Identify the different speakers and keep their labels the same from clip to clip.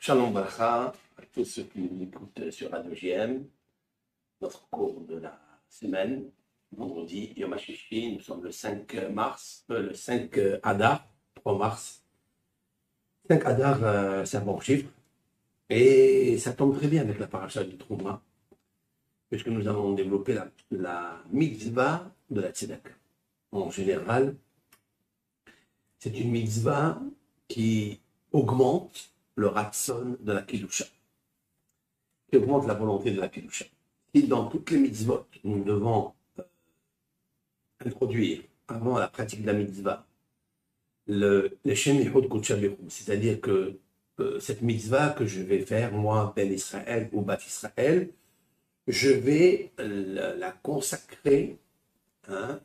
Speaker 1: Shalom Bracha à tous ceux qui nous écoutent sur Radio JM, notre cours de la semaine, vendredi, Yom HaShishi, nous sommes le 5 mars, le 5 Adar, 3 mars. 5 Adar, c'est un bon chiffre, et ça tombe très bien avec la paracha du Trouma, puisque nous allons développer la mitzvah de la tzedaka. En général, c'est une mitzvah qui augmente le ratson de la Kedusha, qui augmente la volonté de la Kedusha. Si dans toutes les mitzvot, nous devons introduire, avant la pratique de la mitzvah, le Shem Yehud Kodesh Abihu, c'est-à-dire que cette mitzvah que je vais faire, moi, Ben Israël ou Bat Israël, je vais la consacrer,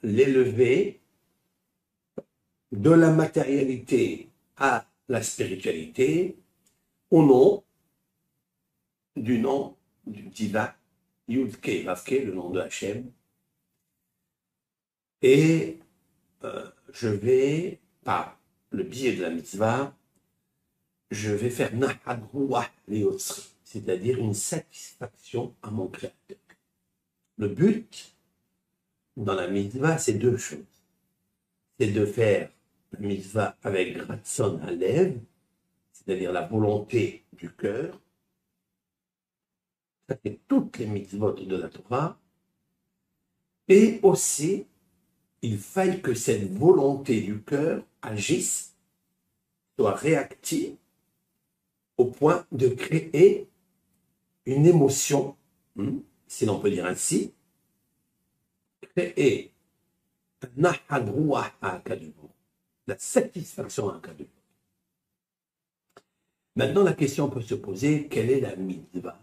Speaker 1: l'élever de la matérialité à la spiritualité, au nom du divin, Yud-Ke, Vav-Ke, le nom de Hachem. Et je vais, par le biais de la mitzvah, je vais faire Nahad Ruach Leotzri, c'est-à-dire une satisfaction à mon Créateur. Le but dans la mitzvah, c'est deux choses. C'est de faire la mitzvah avec Ratson Halev, c'est-à-dire la volonté du cœur. Ça fait toutes les mitzvot de la Torah. Et aussi, il faille que cette volonté du cœur agisse, soit réactive, au point de créer une émotion, si l'on peut dire ainsi, créer un nahad ruach à Akadosh, la satisfaction à Akadosh. Maintenant, la question peut se poser, quelle est la mitzvah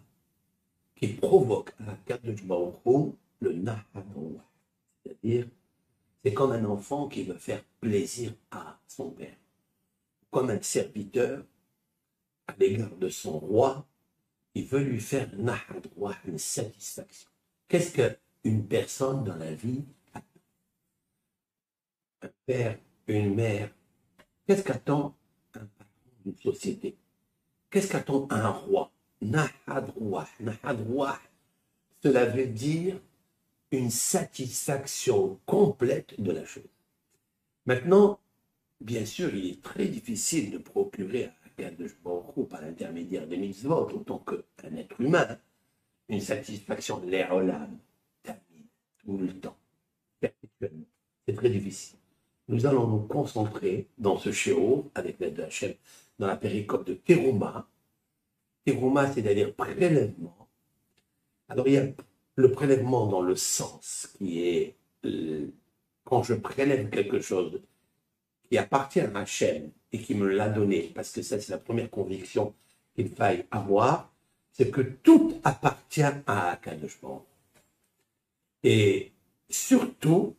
Speaker 1: qui provoque à Akadosh Baruch Hu le nahad ruach? C'est-à-dire, c'est comme un enfant qui veut faire plaisir à son père, comme un serviteur à l'égard de son roi, il veut lui faire nahad ruach, une satisfaction. Qu'est-ce qu'une personne dans la vie attend? Un père, une mère, qu'est-ce qu'attend un patron d'une société? Qu'est-ce qu'attend un roi? Nahad ruach. Nahad ruach, cela veut dire une satisfaction complète de la chose. Maintenant, bien sûr, il est très difficile de procurer à Akadosh Baruch Hu, par l'intermédiaire des mitzvot, autant qu'un être humain, une satisfaction de l'érolam, tout le temps, perpétuellement. C'est très difficile. Nous allons nous concentrer dans ce shiur, avec l'aide de Hachem, dans la péricope de Terouma. Terouma, c'est-à-dire prélèvement. Alors, il y a le prélèvement dans le sens qui est quand je prélève quelque chose qui appartient à Hachem et qui me l'a donné, parce que ça, c'est la première conviction qu'il faille avoir, c'est que tout appartient à Akadosh Baruch Hu. Et surtout,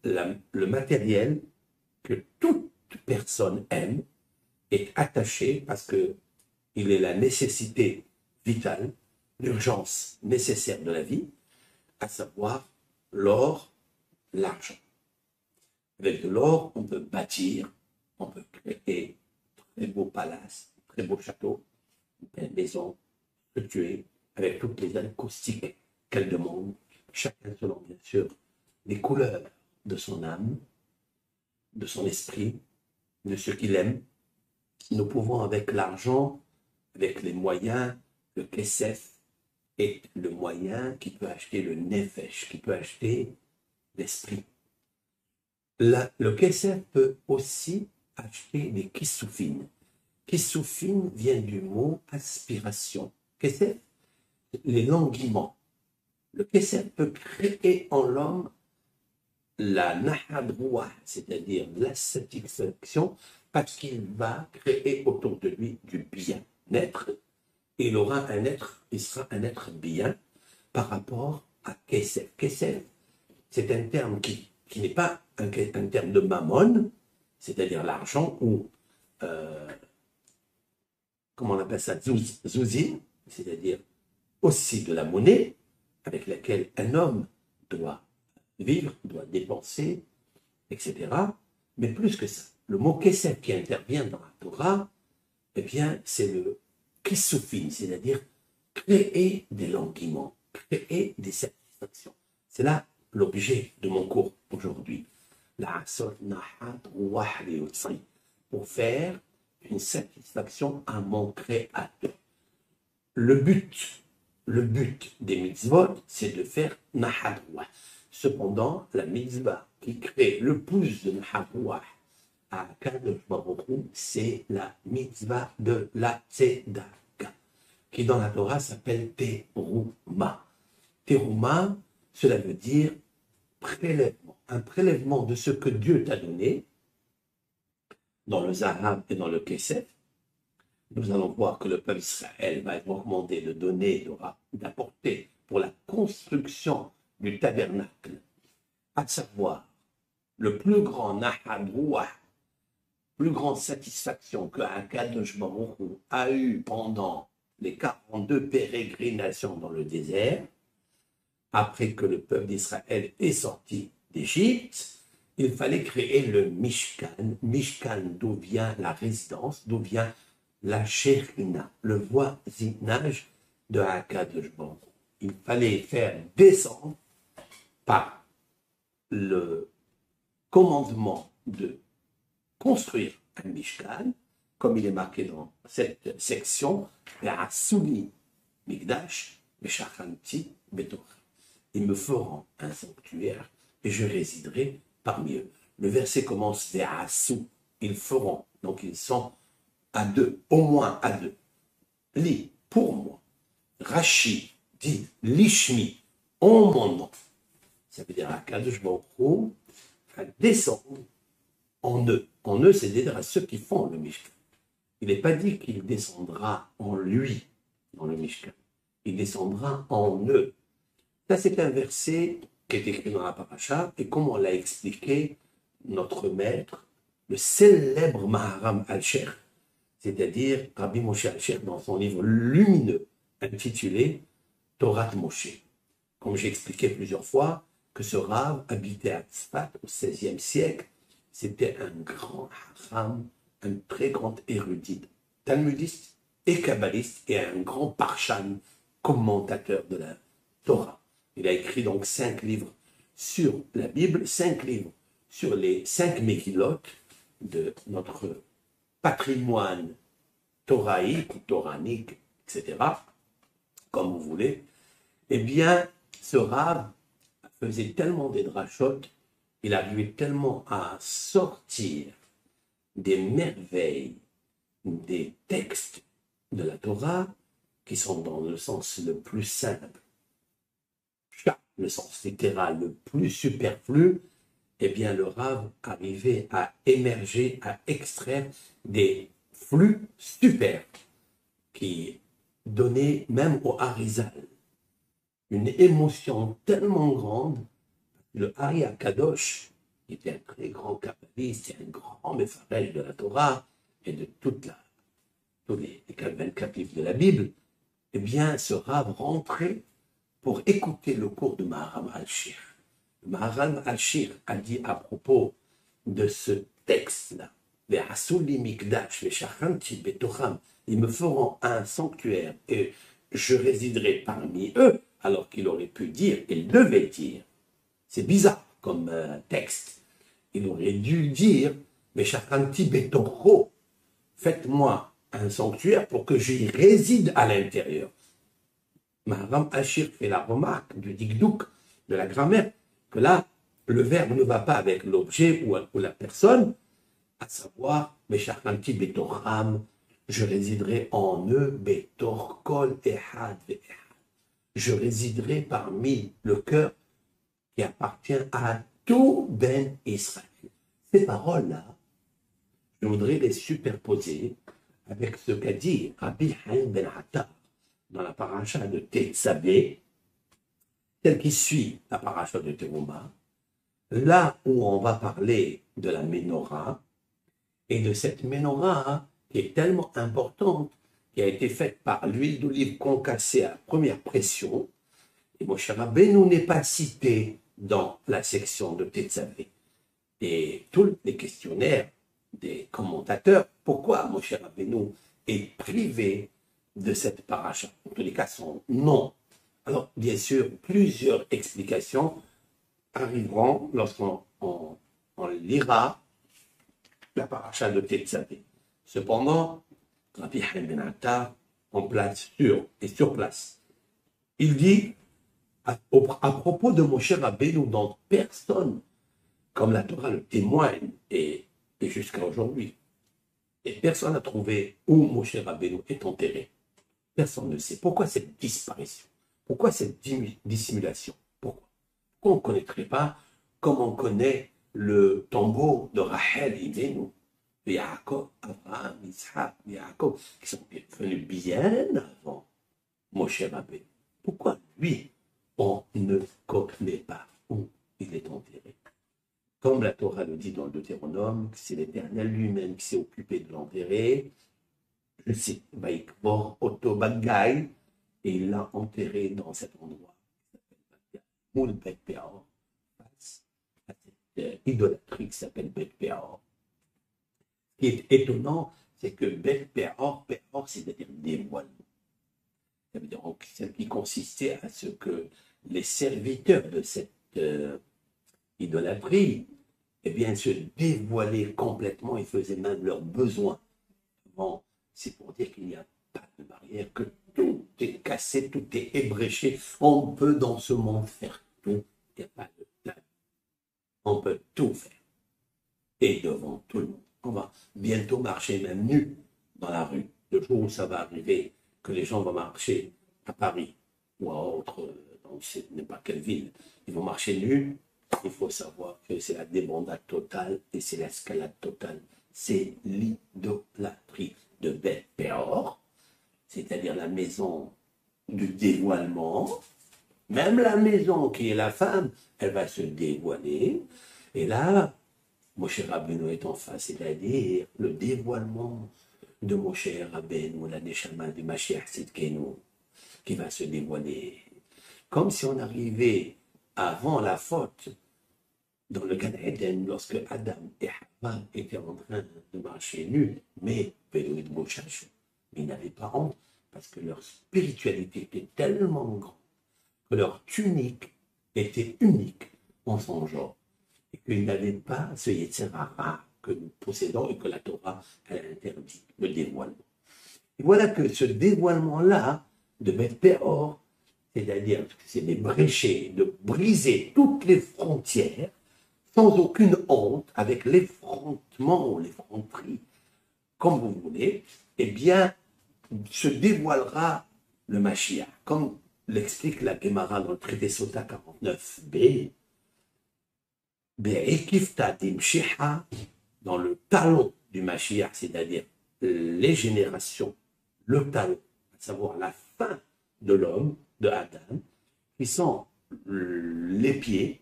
Speaker 1: le matériel que toute personne aime est attaché parce que il est la nécessité vitale, l'urgence nécessaire de la vie, à savoir l'or, l'argent. Avec de l'or, on peut bâtir, on peut créer très beaux palaces, très beaux châteaux, une belle maison structurée, avec toutes les acoustiques qu'elle demande, chacun selon, bien sûr, les couleurs de son âme, de son esprit, de ce qu'il aime. Nous pouvons, avec l'argent, avec les moyens, le kesef est le moyen qui peut acheter le nefesh, qui peut acheter l'esprit. Le kesef peut aussi acheter des kissoufines. Kissoufines vient du mot aspiration. Kesef, les languiments. Le kesef peut créer en l'homme la nahad ruach, c'est-à-dire la satisfaction, parce qu'il va créer autour de lui du bien-être. Il aura un être, il sera un être bien par rapport à kesef. Kesef, c'est un terme qui n'est pas un terme de mammon, c'est-à-dire l'argent, ou comment on appelle ça, zouzi, c'est-à-dire aussi de la monnaie avec laquelle un homme doit vivre, doit dépenser, etc. Mais plus que ça, le mot kesef qui intervient dans la Torah eh bien, c'est le kissoufin, c'est-à-dire créer des languiments, créer des satisfactions. C'est là l'objet de mon cours aujourd'hui. Pour faire une satisfaction à mon créateur. Le but des mitzvot, c'est de faire Nahat Ruach. Cependant, la mitzvah qui crée le plus de Nahat Ruach à Kadosh Baruch Hu, c'est la mitzvah de la Tzedaka, qui dans la Torah s'appelle Teruma. Teruma, cela veut dire prélèvement, un prélèvement de ce que Dieu t'a donné, dans le Zahav et dans le Kesef. Nous allons voir que le peuple d'Israël va être recommandé de donner, d'apporter pour la construction du tabernacle, à savoir le plus grand Nahad Ruach, plus grande satisfaction que Akadosh Baruch Hu a eu pendant les 42 pérégrinations dans le désert, après que le peuple d'Israël est sorti d'Égypte, il fallait créer le Mishkan. Mishkan, d'où vient la résidence, d'où vient la Shekhinah, le voisinage de Akadosh Baruch Hu. Il fallait faire descendre par le commandement de construire un Mishkan, comme il est marqué dans cette section, Ve'asuli Mikdash, Ve'shachanti Betorah. Ils me feront un sanctuaire et je résiderai parmi eux. Le verset commence Ve'asu, ils feront, donc ils sont à deux, au moins à deux. Li, pour moi. Rashi dit Lishmi, en mon nom. Ça veut dire Akadosh Baruch Hu va descendre en eux. En eux, c'est-à-dire à ceux qui font le Mishkan. Il n'est pas dit qu'il descendra en lui, dans le Mishkan. Il descendra en eux. Ça, c'est un verset qui est écrit dans la paracha, et comme on l'a expliqué, notre maître, le célèbre Maharam Alsher, c'est-à-dire Rabbi Moshe Alsher, dans son livre lumineux intitulé Torah Moshe. Comme j'ai expliqué plusieurs fois, que ce Rav habitait à Tzfat au XVIe siècle, c'était un grand haram, un très grand érudit, talmudiste et kabbaliste, et un grand parshan, commentateur de la Torah. Il a écrit donc 5 livres sur la Bible, 5 livres sur les 5 Megillot de notre patrimoine toraïque, toranique, etc., comme vous voulez. Eh bien, ce Rav faisait tellement des drachot, il arrivait tellement à sortir des merveilles, des textes de la Torah, qui sont dans le sens le plus simple, le sens littéral le plus superflu, eh bien le Rav arrivait à émerger, à extraire des flux super qui donnaient même au Harizal une émotion tellement grande. Le Hari Akadosh était un très grand kabbaliste et un grand méfarège de la Torah et de tous les 24 livres de la Bible. Eh bien, ce Rav rentrait pour écouter le cours de Maharam Alshir. Maharam Alshir a dit à propos de ce texte-là, Ve'asuli Mikdash ve'shachanti betocham, ils me feront un sanctuaire et je résiderai parmi eux, alors qu'il aurait pu dire, il devait dire, c'est bizarre comme texte, il aurait dû dire, ve'shachanti betocho, faites-moi un sanctuaire pour que j'y réside à l'intérieur. Maharam Alshir fait la remarque du dikdouk, de la grammaire, que là, le verbe ne va pas avec l'objet ou la personne, à savoir, Meshachanti Betocham, je résiderai en eux, Betor Kol Ehad Ve'ehad. Je résiderai parmi le cœur qui appartient à tout Ben Israël. Ces paroles-là, je voudrais les superposer avec ce qu'a dit Rabbi Haim Ben Attar dans la paracha de Tetzaveh, tel qui suit la paracha de Teruma, là où on va parler de la Ménorah, et de cette Ménorah qui est tellement importante, qui a été faite par l'huile d'olive concassée à la première pression, et Moshe Rabbeinu n'est pas cité dans la section de Tetzaveh. Et tous les questionnaires des commentateurs, pourquoi Moshe Rabbeinu est privé de cette paracha. En tous les cas, son nom. Alors, bien sûr, plusieurs explications arriveront lorsqu'on lira la paracha de Tetzavé. Cependant, Rabbi Haim Ben Attar, en place sur place, il dit à propos de Moshe Rabbeinu, dont personne, comme la Torah le témoigne, et jusqu'à aujourd'hui, et personne n'a trouvé où Moshe Rabbeinu est enterré. Personne ne sait. Pourquoi cette disparition? Pourquoi cette dissimulation? Pourquoi on ne connaîtrait pas comme on connaît le tombeau de Rachel Imenu, de Yaakov, Abraham, Isaac, Yaakov, qui sont venus bien avant Moshe Rabbeinu. Pourquoi lui, on ne connaît pas où il est enterré? Comme la Torah le dit dans le Deutéronome, c'est l'Éternel lui-même qui s'est occupé de l'enterrer. Je cite, Vaikbor Oto Bagay, et il l'a enterré dans cet endroit qui s'appelle Moul Bet Peor, face à cette idolâtrie qui s'appelle Bet Peor. Ce qui est étonnant, c'est que Bet Peor, Peor, c'est-à-dire dévoilement. Ça veut dire celle qui consistait à ce que les serviteurs de cette idolâtrie, eh bien, se dévoilaient complètement et faisaient même leurs besoins. Bon, c'est pour dire qu'il n'y a pas de barrière, que tout est cassé, tout est ébréché. On peut dans ce monde faire tout, il n'y a pas de tabou. On peut tout faire. Et devant tout le monde. On va bientôt marcher même nu dans la rue. Le jour où ça va arriver, que les gens vont marcher à Paris ou à autre, dans je ne sais pas quelle ville, ils vont marcher nus. Il faut savoir que c'est la débandade totale et c'est l'escalade totale. C'est l'idolâtrie de Bet Peor, c'est-à-dire la maison du dévoilement. Même la maison qui est la femme, elle va se dévoiler. Et là, Moshe Rabbeinu est en face, c'est-à-dire le dévoilement de Moshe Rabbeinu, la Neshama du Mashiach Tzidkenu, qui va se dévoiler. Comme si on arrivait avant la faute, dans le Gan Eden, lorsque Adam et Hawa étaient en train de marcher nus, mais ils n'avaient pas honte, parce que leur spiritualité était tellement grande, que leur tunique était unique en son genre, et qu'ils n'avaient pas ce Yetzirara que nous possédons et que la Torah elle interdit, le dévoilement. Et voilà que ce dévoilement-là, de Bet Peor, c'est-à-dire que c'est de brécher, de briser toutes les frontières, sans aucune honte, avec l'effrontement, l'effronterie, comme vous voulez, eh bien, se dévoilera le Mashiach. Comme l'explique la Gemara dans le traité Sota 49b, dans le talon du Mashiach, c'est-à-dire les générations, le talon, à savoir la fin de l'homme, de Adam, qui sont les pieds.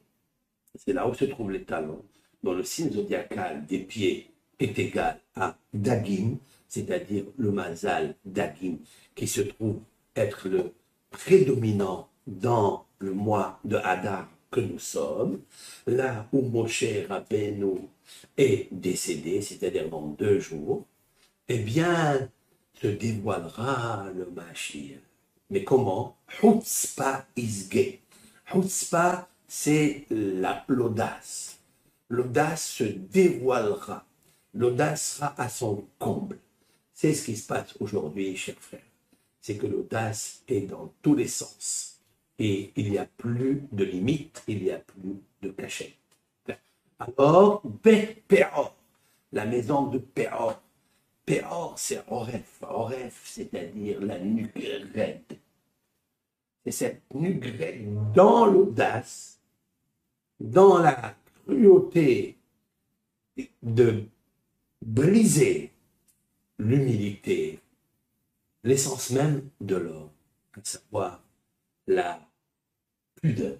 Speaker 1: C'est là où se trouvent les talons, dont le signe zodiacal des pieds est égal à Dagim, c'est-à-dire le Mazal Dagim, qui se trouve être le prédominant dans le mois de Hadar que nous sommes, là où Moshe Rabbeinu est décédé, c'est-à-dire dans 2 jours, eh bien, se dévoilera le Mashiach. Mais comment? Chutzpah isge. Chutzpah, c'est l'audace. L'audace se dévoilera. L'audace sera à son comble. C'est ce qui se passe aujourd'hui, chers frères. C'est que l'audace est dans tous les sens. Et il n'y a plus de limite, il n'y a plus de cachette. Alors, Bet Peor, la maison de Peor. Peor, c'est Oref. Oref, c'est-à-dire la nuque raide. C'est cette nuque raide dans l'audace, dans la cruauté de briser l'humilité, l'essence même de l'homme, à savoir la pudeur,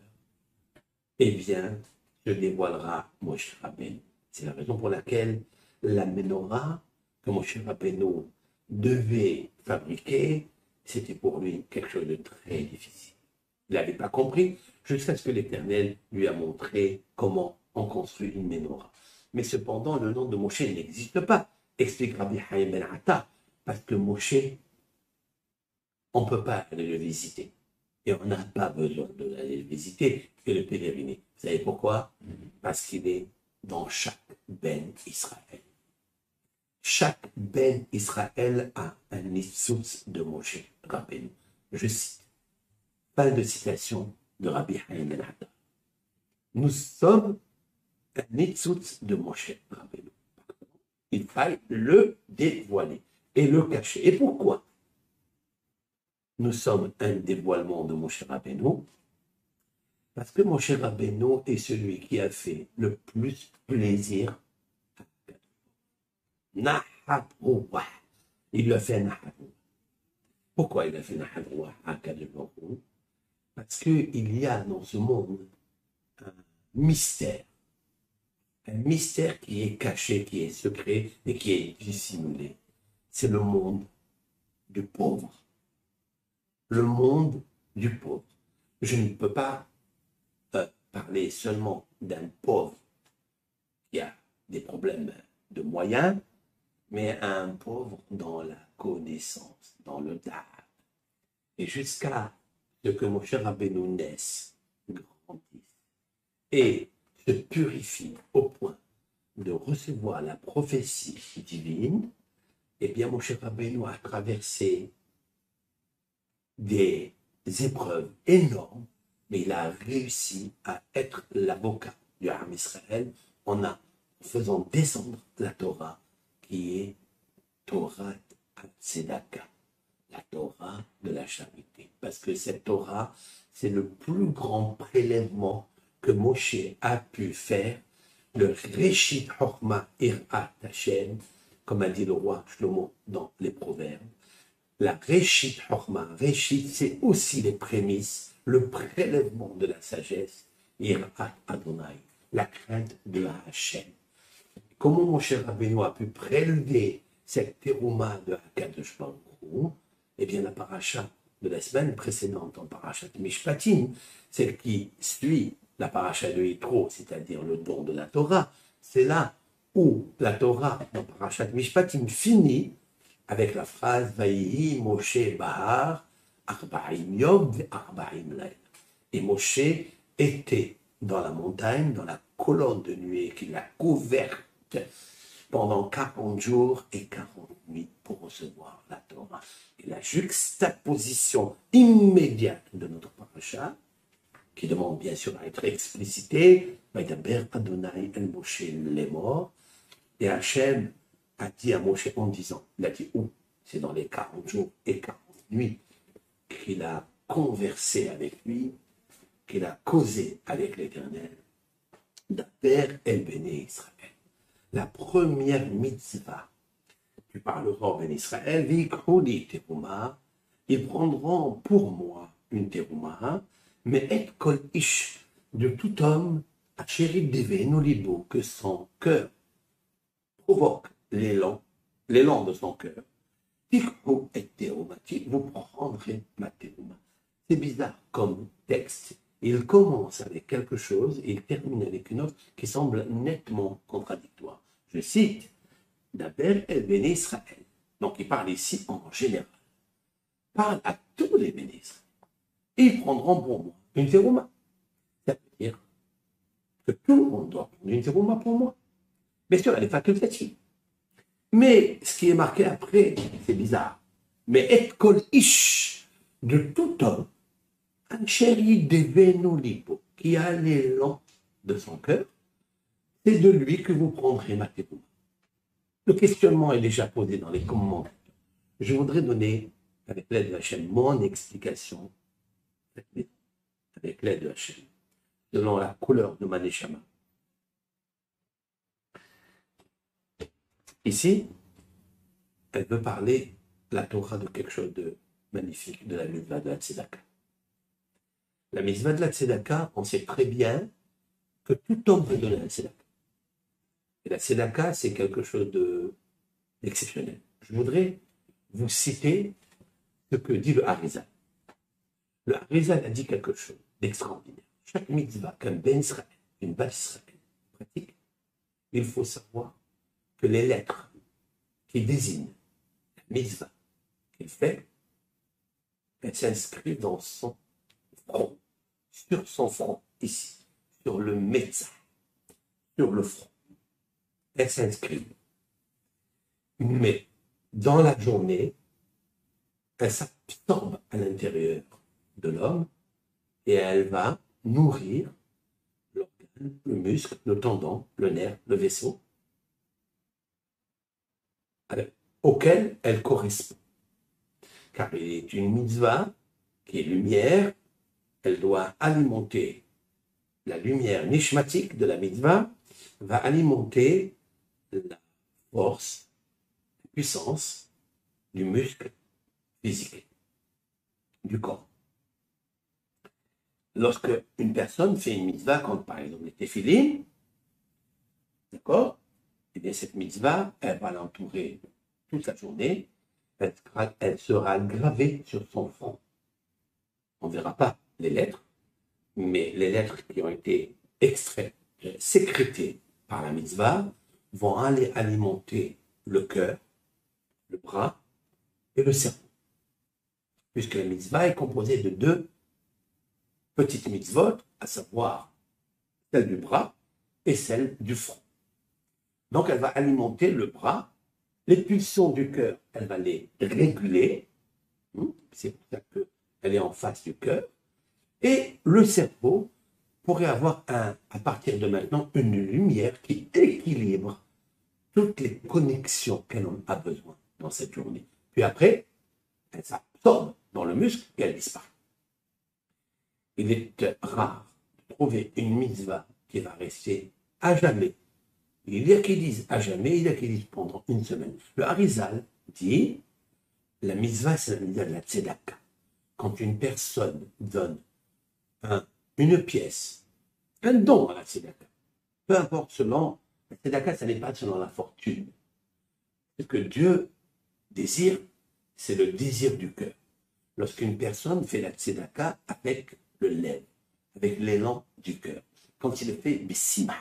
Speaker 1: eh bien, se dévoilera Moshe Rabbeinu. C'est la raison pour laquelle la menorah que Moshe Rabbeinu devait fabriquer, c'était pour lui quelque chose de très difficile. Il n'avait pas compris jusqu'à ce que l'Éternel lui a montré comment on construit une menorah. Mais cependant, le nom de Moshe n'existe pas, explique Rabbi Haim Ben Attar. Parce que Moshe, on ne peut pas aller le visiter. Et on n'a pas besoin de l'aller le visiter et le pèleriner. Vous savez pourquoi? Parce qu'il est dans chaque ben Israël. Chaque ben Israël a un nitzutz de Moshe Rabbeinu. Je cite. Fin de citation de Rabbi Haim Ben Haddad. Nous sommes un nitzutz de Moshe Rabbeinu. Il faille le dévoiler et le cacher. Et pourquoi nous sommes un dévoilement de Moshe Rabbeinu? Parce que Moshe Rabbeinu est celui qui a fait le plus plaisir à Nahat Rouah. Il lui a fait Nahat Rouah. Pourquoi il a fait Nahat Rouah à Kadosh? Parce qu'il y a dans ce monde un mystère qui est caché, qui est secret et qui est dissimulé. C'est le monde du pauvre. Le monde du pauvre. Je ne peux pas parler seulement d'un pauvre qui a des problèmes de moyens, mais un pauvre dans la connaissance, dans le dard. Et jusqu'à ce que Moshe Rabbeinu naisse, grandisse et se purifie au point de recevoir la prophétie divine, eh bien Moshe Rabbeinu a traversé des épreuves énormes, mais il a réussi à être l'avocat du Ham Israël en faisant descendre la Torah, qui est Torah Tzedaka, la Torah de la charité. Parce que cette Torah, c'est le plus grand prélèvement que Moshe a pu faire, le Reshit Chochma Irat Hashem, comme a dit le roi Shlomo dans les Proverbes. La Reshit Chochma, Reshit, c'est aussi les prémices, le prélèvement de la sagesse, Irat Adonai, la crainte de Hashem. Comment mon cher Rabbeinu a pu prélever cette terouma de Hakadosh Baruch Hu? Eh bien, la paracha de la semaine précédente, en parachat Mishpatim, celle qui suit la paracha de Yitro, c'est-à-dire le don de la Torah, c'est là où la Torah, dans parachat Mishpatim, finit avec la phrase Vaïhi Moshe Bahar, Arba'im Yom Arba'im Lail. Et Moshe était dans la montagne, dans la colonne de nuée qui l'a couverte pendant 40 jours et 40 nuits pour recevoir la Torah. Et la juxtaposition immédiate de notre paracha, qui demande bien sûr à être explicitée, Vaidaber Adonai El Moshe Lemor, et Hachem a dit à Moshe en disant, il a dit où? C'est dans les 40 jours et 40 nuits qu'il a conversé avec lui, qu'il a causé avec l'Éternel, d'Aper El Béné Israël. La première mitzvah, tu parleras au Ben Israël, Vikroli Teruma, ils prendront pour moi une Teruma, mais et kol ish, de tout homme, Achérit Devenu Libo, que son cœur provoque l'élan de son cœur, Tikhu et Terumati, vous prendrez ma Teruma. C'est bizarre comme texte. Il commence avec quelque chose et il termine avec une autre qui semble nettement contradictoire. Je cite, Daber El Béné Israël. Donc il parle ici en général. Parle à tous les Béné Israël. Et ils prendront pour moi une terouma. Ça veut dire que tout le monde doit prendre une terouma pour moi. Bien sûr, elle est facultative. Mais ce qui est marqué après, c'est bizarre. Mais et kol ish, de tout homme, un chéri devenu libo, qui a l'élan de son cœur, c'est de lui que vous prendrez ma terouma. Le questionnement est déjà posé dans les commentaires. Je voudrais donner, avec l'aide de Hachem, mon explication, avec l'aide de Hachem, selon la couleur de ma neshama. Ici, elle veut parler, la Torah, de quelque chose de magnifique, de la mitzvah de la tzedaka. La mitzvah de la tzedaka, on sait très bien que tout homme peut donner la tzedaka. Et la tzedaka, c'est quelque chose d'exceptionnel. Je voudrais vous citer ce que dit le Harizal. Le Harizal a dit quelque chose d'extraordinaire. Chaque mitzvah qu'un Ben Israël, une Bat Israël pratique, il faut savoir que les lettres qui désignent la mitzvah qu'elle fait, elle s'inscrit dans son front, sur son front, ici, sur le médecin, sur le front. Elle s'inscrit. Mais dans la journée, elle s'absorbe à l'intérieur de l'homme et elle va nourrir l'organe, le muscle, le tendon, le nerf, le vaisseau, auquel elle correspond. Car il est une mitzvah qui est lumière, elle doit alimenter la lumière nishmatique de la mitzvah, va alimenter la force, la puissance du muscle physique, du corps. Lorsque une personne fait une mitzvah, comme par exemple les téphilines, d'accord, et bien cette mitzvah, elle va l'entourer toute la journée, elle sera gravée sur son front. On ne verra pas les lettres, mais les lettres qui ont été extraites, sécrétées par la mitzvah, vont aller alimenter le cœur, le bras et le cerveau. Puisque la mitzvah est composée de deux petites mitzvot, à savoir celle du bras et celle du front. Donc elle va alimenter le bras, les pulsions du cœur, elle va les réguler, c'est pour ça qu'elle est en face du cœur, et le cerveau pourrait avoir à partir de maintenant une lumière qui équilibre toutes les connexions qu'elle en a besoin dans cette journée. Puis après, elle s'absorbe dans le muscle et elle disparaît. Il est rare de trouver une mitzvah qui va rester à jamais. Il y a qui disent à jamais, il y a qui disent pendant une semaine. Le Harizal dit, la mitzvah, c'est la mitzvah de la tzedaka. Quand une personne donne une pièce, un don à la tzedaka, peu importe selon, la tzedaka, ça n'est pas selon la fortune. Ce que Dieu désire, c'est le désir du cœur. Lorsqu'une personne fait la tzedaka avec le lèvre, avec l'élan du cœur, quand il le fait b'simha,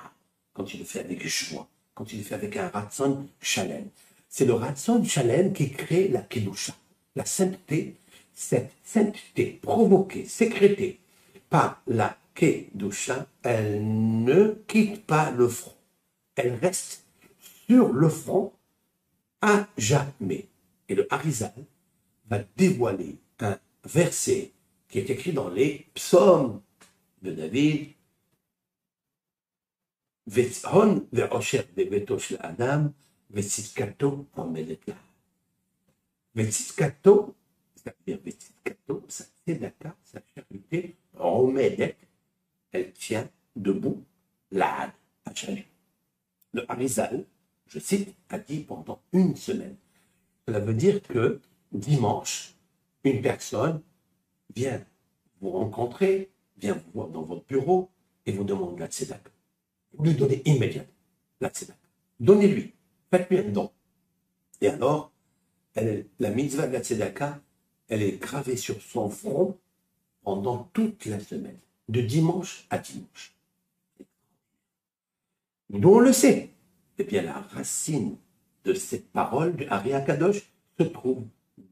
Speaker 1: quand il le fait avec joie, quand il le fait avec un ratson shalem. C'est le ratson shalem qui crée la kedusha, la sainteté, cette sainteté provoquée, sécrétée par la kedusha, elle ne quitte pas le front, elle reste sur le front à jamais. Et le Harizal va dévoiler un verset qui est écrit dans les psaumes de David. Ve'hon ve'osher bebeto shel adam ve'tzidkato omedet la. Ve'tzidkato, c'est-à-dire ve'tzidkato, sa tzedaka, sa charité, omedet, elle tient debout, l'ad, à jamais. Le Harizal, je cite, a dit pendant une semaine. Cela veut dire que dimanche, une personne vient vous rencontrer, vient vous voir dans votre bureau et vous demande la tzedaka. Vous lui donnez immédiatement la tzedaka. Donnez-lui, faites-lui un don. Et alors, la mitzvah de la tzedaka, elle est gravée sur son front pendant toute la semaine, de dimanche à dimanche. D'où on le sait. Eh bien, la racine de cette parole du Ari Akadosh se trouve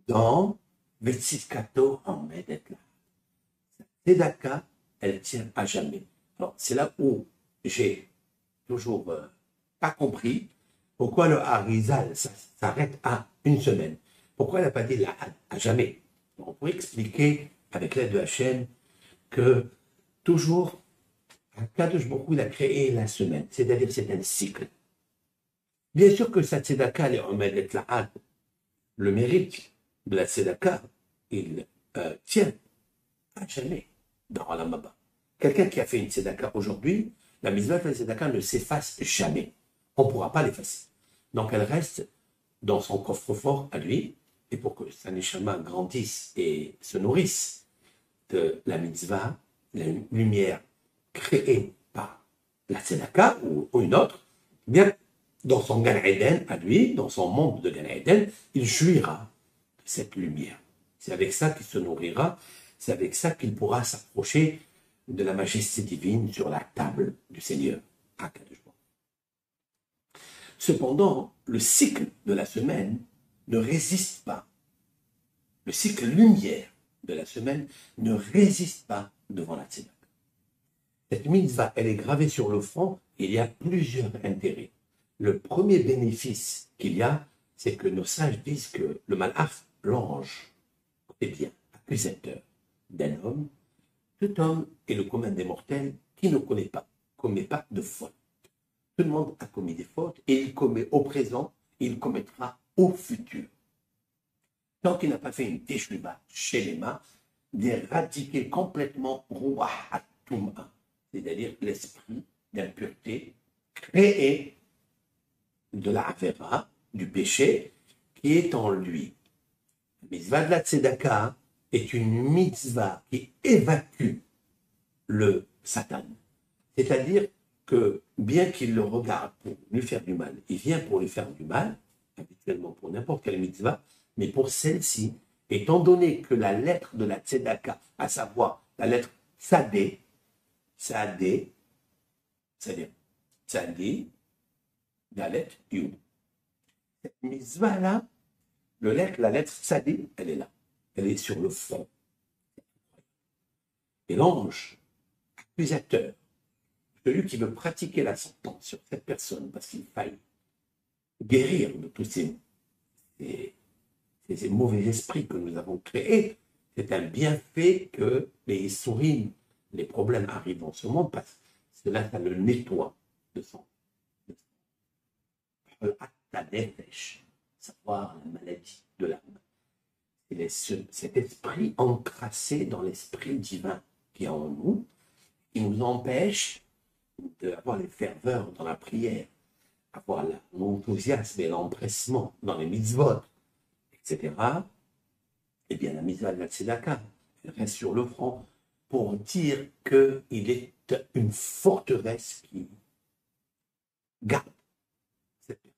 Speaker 1: dans Vetzidkato Omedet la. Tzedaka, elle tient à jamais. Alors, c'est là où j'ai toujours pas compris pourquoi le Harizal s'arrête à une semaine. Pourquoi elle n'a pas dit la à jamais. On pourrait expliquer, avec l'aide de Hachem, que toujours, Akadosh Baruch Hu, il a créé la semaine, c'est-à-dire c'est un cycle. Bien sûr que sa tzedaka, elle est Omedet la. Le mérite de la tzedaka, il tient à jamais dans Olam Haba. Quelqu'un qui a fait une tzedaka aujourd'hui, la mitzvah de la tzedaka ne s'efface jamais. On ne pourra pas l'effacer. Donc elle reste dans son coffre-fort à lui, et pour que sa neshama grandisse et se nourrisse de la mitzvah, la lumière créée par la tzedaka ou une autre, eh bien, dans son Gan Eden à lui, dans son monde de Gan Eden, il jouira de cette lumière. C'est avec ça qu'il se nourrira, c'est avec ça qu'il pourra s'approcher de la majesté divine sur la table du Seigneur. Cependant, le cycle de la semaine ne résiste pas. Le cycle lumière de la semaine ne résiste pas devant la tzedaka. Cette mitzvah, elle est gravée sur le front. Il y a plusieurs intérêts. Le premier bénéfice qu'il y a, c'est que nos sages disent que le malach, l'ange, est bien accusateur d'un homme. Tout homme est le commun des mortels qui ne commet pas de faute. Tout le monde a commis des fautes et il commet au présent, il commettra au futur. Tant qu'il n'a pas fait une teshuva chez les mains, d'éradiquer complètement Ruach Tum'a, c'est-à-dire l'esprit d'impureté créé de la Avera, du péché, qui est en lui. La mitzvah de la tzedaka est une mitzvah qui évacue le Satan. C'est-à-dire que bien qu'il le regarde pour lui faire du mal, il vient pour lui faire du mal, habituellement pour n'importe quelle mitzvah, mais pour celle-ci, étant donné que la lettre de la tzedaka, à savoir la lettre Tzadé, c'est-à-dire Tzadé, Dalet, Yud. Cette mitzvah-là, la lettre Tzadé, elle est là. Elle est sur le front. Et l'ange, accusateur, celui qui veut pratiquer la sentence sur cette personne parce qu'il faille guérir de tous ces mauvais esprits que nous avons créés, c'est un bienfait que les souris, les problèmes arrivent dans ce monde parce que cela, ça le nettoie de son savoir la maladie de l'âme. Cet esprit encrassé dans l'esprit divin qui est en nous, qui nous empêche d'avoir les ferveurs dans la prière, avoir l'enthousiasme et l'empressement dans les mitzvot, etc. Eh bien, la mitzvah de la tzedaka, elle reste sur le front pour dire qu'il est une forteresse qui garde cette personne.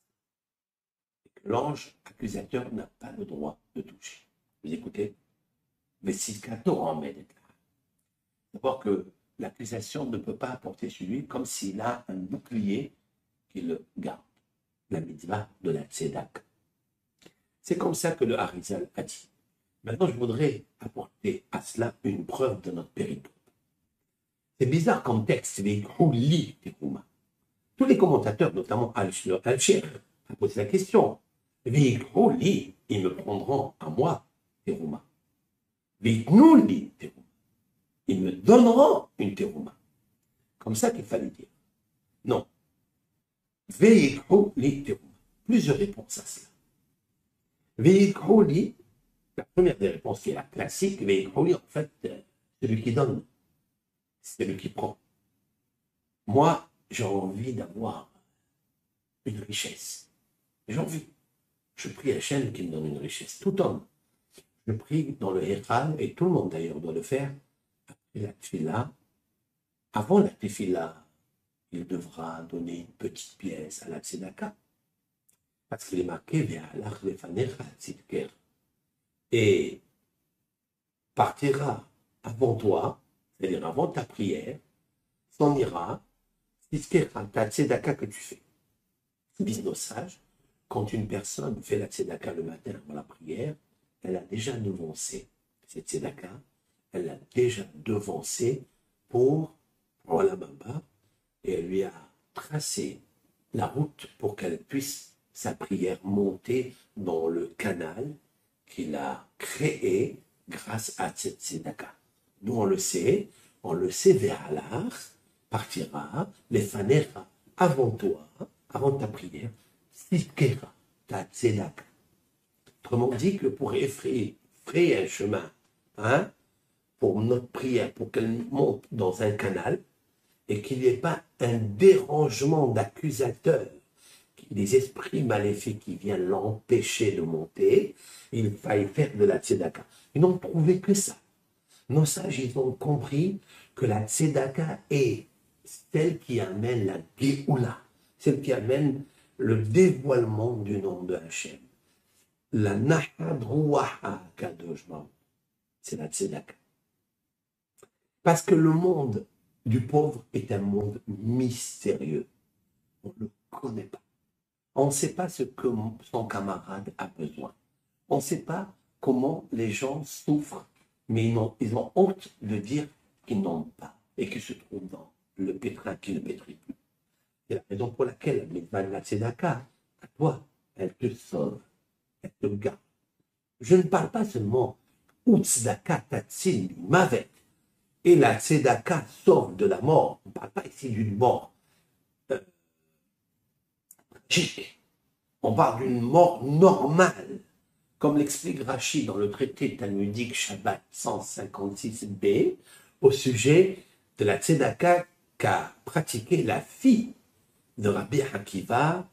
Speaker 1: Et que l'ange accusateur n'a pas le droit de toucher. Vous écoutez? Mais si d'abord que l'accusation ne peut pas apporter sur lui comme s'il a un bouclier qui le garde. La mitzvah de la tzedaka. C'est comme ça que le Harizal a dit. Maintenant, je voudrais apporter à cela une preuve de notre périple. C'est bizarre comme texte, les Houli Terouma. Tous les commentateurs, notamment Al-Sheikh, a posé la question. Les Houli, ils me prendront à moi, Terouma. Les Nouli Terouma. Ils me donneront une Terouma. Comme ça qu'il fallait dire. Non. Veikhouli Terouma. Plusieurs réponses à cela. Veikhouli, la première des réponses qui est la classique, Veikhouli, en fait, celui qui donne, c'est celui qui prend. Moi, j'ai envie d'avoir une richesse. J'ai envie. Je prie Hachem qui me donne une richesse. Tout homme. Je prie dans le Héral, et tout le monde d'ailleurs doit le faire, après la tefila. Avant la tefila, il devra donner une petite pièce à la tzedaka. Parce qu'il est marqué Ve'alach lefanecha tzidker. Et partira avant toi, c'est-à-dire avant ta prière, s'en ira, tzidkera, ta tzedaka que tu fais. Disent nos sages, quand une personne fait la tzedaka le matin avant la prière, elle a déjà devancé cette tzedaka, elle l'a déjà devancé pour la baba, et elle lui a tracé la route pour qu'elle puisse, sa prière, monter dans le canal qu'il a créé grâce à cette tzedaka. Nous, on le sait Ve'alar partira, les fanera, avant toi, avant ta prière, tzidkera, ta tzedaka. Autrement dit que pour frayer un chemin, pour notre prière, pour qu'elle monte dans un canal, et qu'il n'y ait pas un dérangement d'accusateur, des esprits maléfiques qui viennent l'empêcher de monter, il faille faire de la tzedaka. Ils n'ont trouvé que ça. Nos sages, ils ont compris que la tzedaka est celle qui amène la Géoula, celle qui amène le dévoilement du nom de Hachem. La Nahad Ruaha Kadosh Baruch, c'est la tzedaka. Parce que le monde du pauvre est un monde mystérieux. On ne le connaît pas. On ne sait pas ce que son camarade a besoin. On ne sait pas comment les gens souffrent, mais ils ont honte de dire qu'ils n'ont pas et qu'ils se trouvent dans le pétrin qui ne pétrit plus. C'est la raison pour laquelle la mitzvah de la tzedaka, à toi, elle te sauve, elle te garde. Je ne parle pas seulement tzedaka tatzin mavet, et la tzedaka sauve de la mort. On ne parle pas ici d'une mort tragique. On parle d'une mort normale, comme l'explique Rashi dans le traité talmudique Shabbat 156b, au sujet de la tzedaka qu'a pratiquée la fille de Rabbi Akiva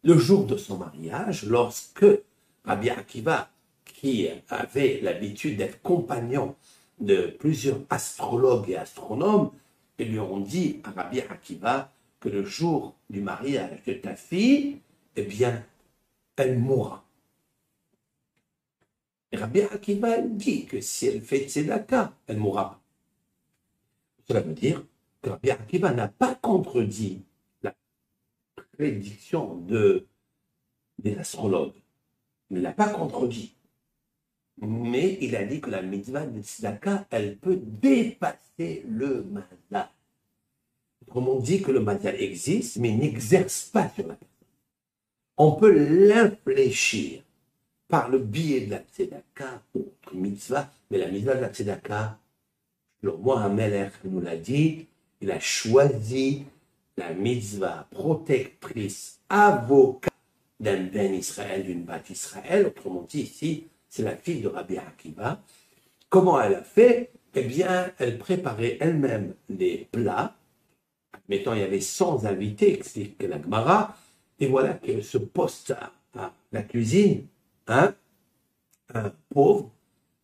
Speaker 1: le jour de son mariage, lorsque Rabbi Akiva, qui avait l'habitude d'être compagnon de plusieurs astrologues et astronomes, ils lui ont dit à Rabbi Akiva que le jour du mariage de ta fille, eh bien, elle mourra. Et Rabbi Akiva dit que si elle fait tzedaka, elle mourra pas. Cela veut dire que Rabbi Akiva n'a pas contredit la prédiction des astrologues. Il ne l'a pas contredit. Mais il a dit que la mitzvah de tzedaka, elle peut dépasser le mazal. Autrement dit que le mazal existe, mais il n'exerce pas sur la personne. On peut l'infléchir par le biais de la tzedaka ou autre mitzvah, mais la mitzvah de la tzedaka, le roi Hamelech nous l'a dit, il a choisi la mitzvah protectrice, avocat d'un ben Israël, d'une bat Israël. Autrement dit, ici, c'est la fille de Rabbi Akiva. Comment elle a fait? Eh bien, elle préparait elle-même des plats. Admettons, il y avait 100 invités, explique la Gemara, et voilà qu'elle se poste à la cuisine, hein, un pauvre,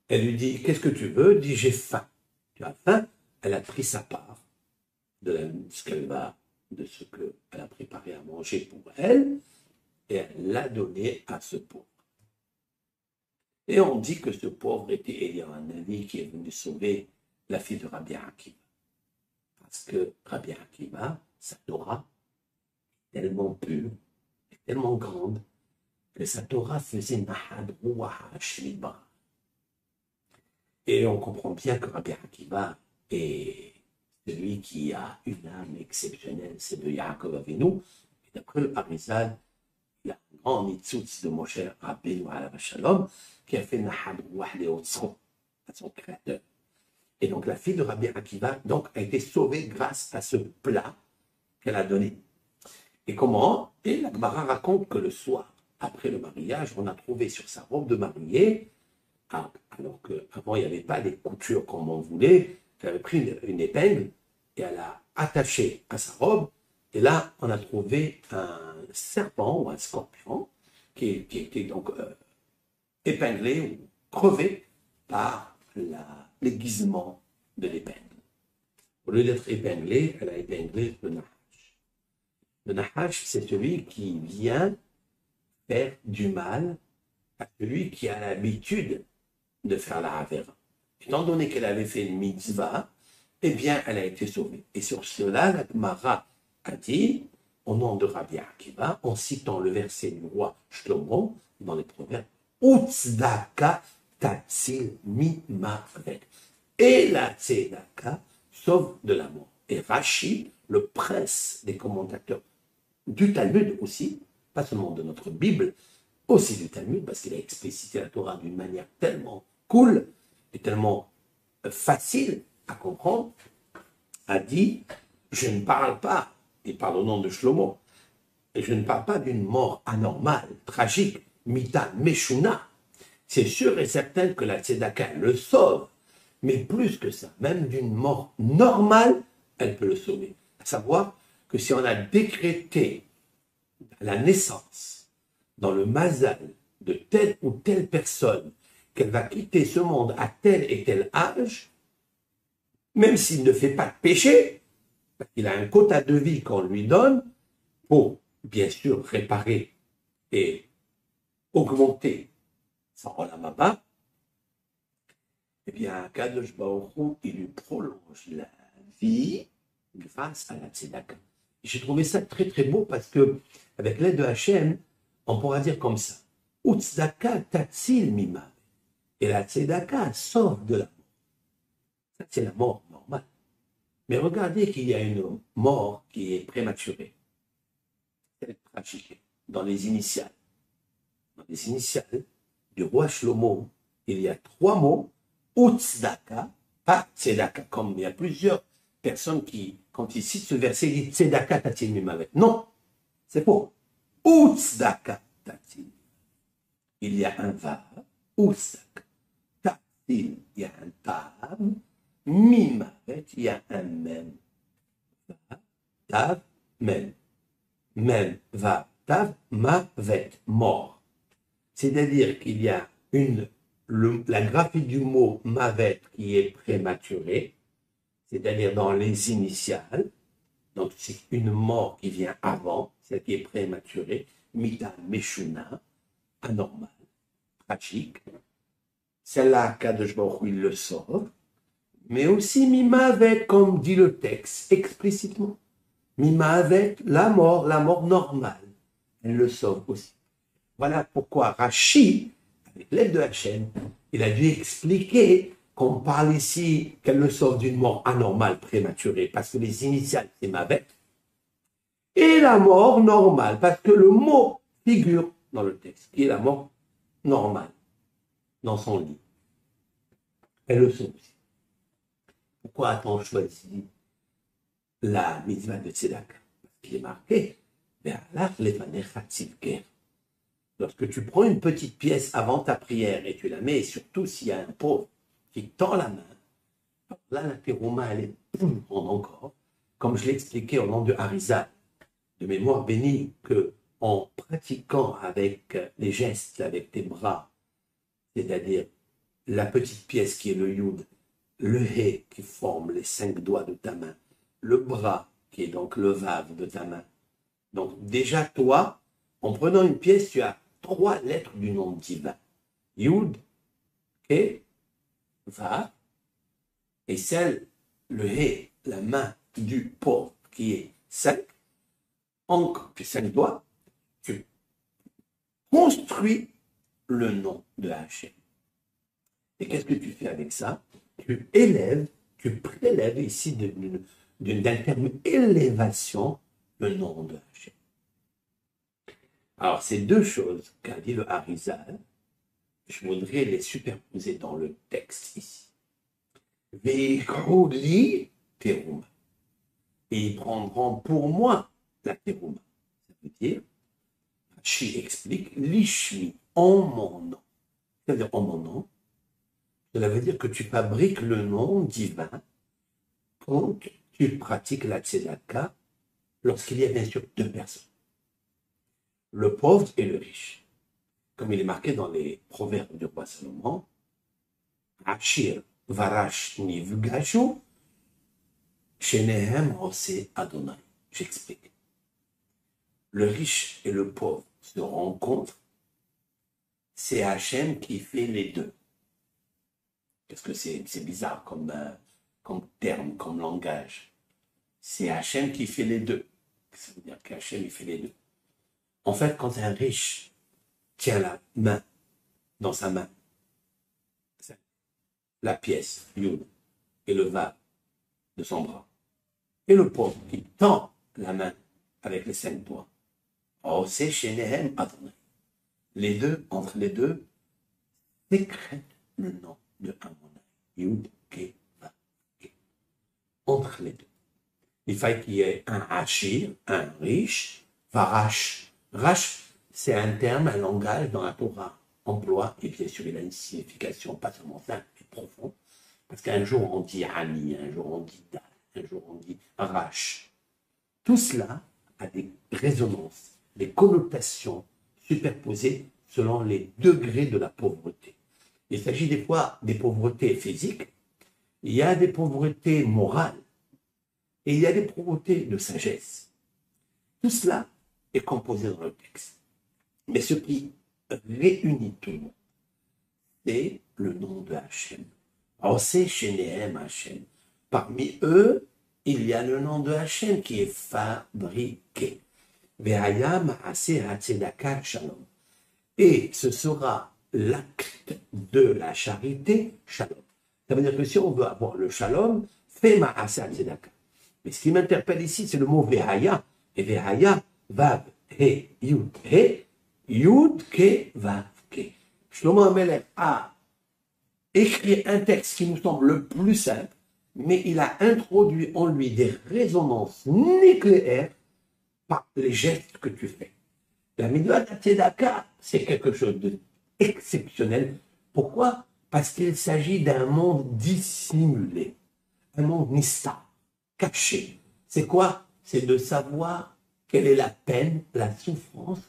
Speaker 1: elle lui dit, qu'est-ce que tu veux? Elle dit, j'ai faim. Tu as faim? Elle a pris sa part de ce qu'elle a préparé à manger pour elle, et elle l'a donné à ce pauvre. Et on dit que ce pauvre était ayant un ami qui est venu sauver la fille de Rabbi Akiva. Parce que Rabbi Akiva, sa Torah, est tellement pure, est tellement grande, que sa Torah faisait Nahad Ruach Shliba. Et on comprend bien que Rabbi Akiva est celui qui a une âme exceptionnelle, c'est de Yaakov Avinu. Et d'après le Harizal, il y a un grand nitzutz de Moshe Rabbeinu alav Shalom qui a fait Nahad Ruach Leotzro à son créateur. Et donc la fille de Rabbi Akiva donc, a été sauvée grâce à ce plat qu'elle a donné. Et comment? Et la Gemara raconte que le soir, après le mariage, on a trouvé sur sa robe de mariée, alors qu'avant il n'y avait pas des coutures comme on voulait, elle avait pris une épingle et elle a attaché à sa robe. Et là, on a trouvé un serpent ou un scorpion qui était donc épinglé ou crevé par l'aiguisement de l'épingle. Au lieu d'être épinglé, elle a épinglé le nahash. Le nahash, c'est celui qui vient faire du mal à celui qui a l'habitude de faire la Havera. Étant donné qu'elle avait fait une mitzvah, eh bien, elle a été sauvée. Et sur cela, la Gemara a dit, au nom de Rabbi Akiva, en citant le verset du roi Shlomo, dans les proverbes, Utzdaka tatsil mimavet. Et la tzedaka sauve de la mort. Et Rashi, le prince des commentateurs du Talmud aussi, pas seulement de notre Bible, aussi du Talmud, parce qu'il a explicité la Torah d'une manière tellement cool et tellement facile à comprendre, a dit, je ne parle pas, il parle au nom de Shlomo, et je ne parle pas d'une mort anormale, tragique, mita, meshuna. C'est sûr et certain que la tzedaka le sauve, mais plus que ça, même d'une mort normale, elle peut le sauver. À savoir que si on a décrété la naissance dans le mazal de telle ou telle personne, qu'elle va quitter ce monde à tel et tel âge, même s'il ne fait pas de péché, parce qu'il a un quota de vie qu'on lui donne, pour bien sûr réparer et augmenter son olam haba, eh bien, Kadosh Baruch Hu, il lui prolonge la vie grâce à la tzedaka. J'ai trouvé ça très très beau parce que, avec l'aide de Hachem, on pourra dire comme ça. Utzedaka tatsil mimavet. Et la tzedaka sauve de la mort. Ça, c'est la mort normale. Mais regardez qu'il y a une mort qui est prématurée. C'est tragique. Dans les initiales. Dans les initiales du roi Shlomo, il y a 3 mots. Utzedaka, pas tzedaka. Comme il y a plusieurs personnes qui, quand ils citent ce verset, disent tzedaka tatsil mimavet. Non, c'est faux. Utzedaka tatsil. Il y a un vav, utzedaka. Tatsil, il y a un tav. Mimavet, il y a un mem. Vav, tav, mem. Mem, vav, tav, mavet, mort. C'est-à-dire qu'il y a la graphie du mot mavet qui est prématurée, c'est-à-dire dans les initiales. Donc c'est une mort qui vient avant, celle qui est prématurée. Mita, meshuna, anormal, tragique. Celle-là, Kadosh Baruch Hu, il le sauve. Mais aussi mimavet, comme dit le texte explicitement. Mimavet, la mort normale. Elle le sauve aussi. Voilà pourquoi Rashi, avec l'aide de Hachem, il a dû expliquer qu'on parle ici qu'elle le sauve d'une mort anormale, prématurée, parce que les initiales, c'est Mavet, et la mort normale, parce que le mot figure dans le texte, qui est la mort normale, dans son lit. Elle le sauve aussi. Pourquoi a-t-on choisi la mitzvah de Tzedaka? Parce qu'il est marqué, lorsque tu prends une petite pièce avant ta prière et tu la mets, et surtout s'il y a un pauvre qui tend la main, là la terouma elle est en encore, comme je l'ai expliqué au nom de Harizal, de mémoire bénie, que en pratiquant avec les gestes, avec tes bras, c'est-à-dire la petite pièce qui est le yud, le hé qui forme les 5 doigts de ta main, le bras qui est donc le vav de ta main. Donc déjà toi, en prenant une pièce, tu as 3 lettres du nom divin. Yud, He, Vav, et celle, le He, la main du pauvre, qui est 5, encore 5 doigts, tu construis le nom de Hachem. Et qu'est-ce que tu fais avec ça? Tu élèves, tu prélèves ici d'un terme élévation le nom de Hachem. Alors, ces 2 choses qu'a dit le Harizal, je voudrais les superposer dans le texte ici. Ve'ikrouli terouma. Et ils prendront pour moi la terouma. Ça veut dire, Rashi explique, l'ishmi, en mon nom. C'est-à-dire en mon nom, cela veut dire que tu fabriques le nom divin quand tu pratiques la tzedaka lorsqu'il y a bien sûr 2 personnes. Le pauvre et le riche. Comme il est marqué dans les proverbes du roi Salomon, Achir varash nivgashu, shenehem ose Adonai. J'explique. Le riche et le pauvre se rencontrent, c'est Hachem qui fait les 2. Parce que c'est bizarre comme terme, comme langage. C'est Hachem qui fait les 2. Ça veut dire qu'Hachem il fait les 2. En fait, quand un riche tient la main dans sa main, la pièce, Yud, et le vav de son bras, et le pauvre qui tend la main avec les 5 doigts, oh, c'est Shenehem Adonai. Les 2, entre les 2, sécrètent le nom de Adonai. Yud, Ke, Vav, Ke. Entre les 2. Il fallait qu'il y ait un Hachir, un riche, Varash. Rash, c'est un terme, un langage dans la Torah emploie, et bien sûr il a une signification pas seulement simple, mais profonde, parce qu'un jour on dit Ani, un jour on dit Dal, un jour on dit Rash. Tout cela a des résonances, des connotations superposées selon les degrés de la pauvreté. Il s'agit des fois des pauvretés physiques, il y a des pauvretés morales, et il y a des pauvretés de sagesse. Tout cela est composé dans le texte. Mais ce qui réunit tout le monde, c'est le nom de Hachem. Alors c'est Shenehem Hachem. Parmi eux, il y a le nom de Hachem qui est fabriqué. Ve'haya ma'aseh hatzedaka shalom. Et ce sera l'acte de la charité, shalom. Ça veut dire que si on veut avoir le shalom, fais ma'asa tzedaka. Mais ce qui m'interpelle ici, c'est le mot vehaya. Et vehaya, vav, he, yud, ke, vav, ke. Shlomo HaMelech a écrit un texte qui nous semble le plus simple, mais il a introduit en lui des résonances nucléaires par les gestes que tu fais. La mitzvah de la tzedaka, c'est quelque chose d'exceptionnel. Pourquoi? Parce qu'il s'agit d'un monde dissimulé, un monde nista, caché. C'est quoi? C'est de savoir quelle est la peine, la souffrance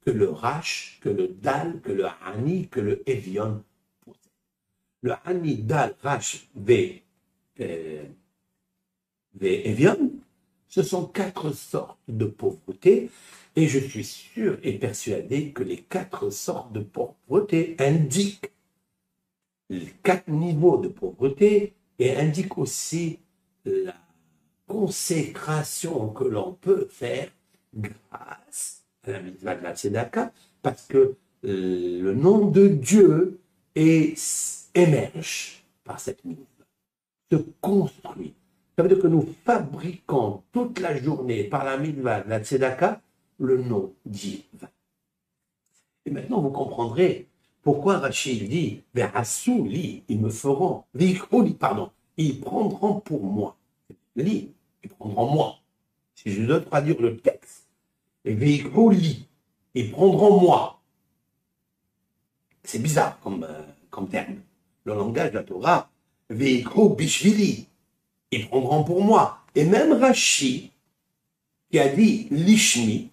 Speaker 1: que le Rash, que le Dal, que le Hani, que le Evion possèdent. Le Hani, Dal, Rash, Evion, ce sont 4 sortes de pauvreté, et je suis sûr et persuadé que les 4 sortes de pauvreté indiquent les 4 niveaux de pauvreté et indiquent aussi la consécration que l'on peut faire grâce à la mitzvah de la tzedaka, parce que le nom de Dieu émerge par cette mitzvah, se construit. Ça veut dire que nous fabriquons toute la journée par la mitzvah de la tzedaka le nom divin. Et maintenant vous comprendrez pourquoi Rachid dit Ve'asu li, ils me feront, pardon, ils prendront pour moi. Li, ils prendront moi. Si je dois traduire le texte, li, ils prendront moi. C'est bizarre comme terme. Le langage de la Torah, bishvili, ils prendront pour moi. Et même Rashi, qui a dit lishmi,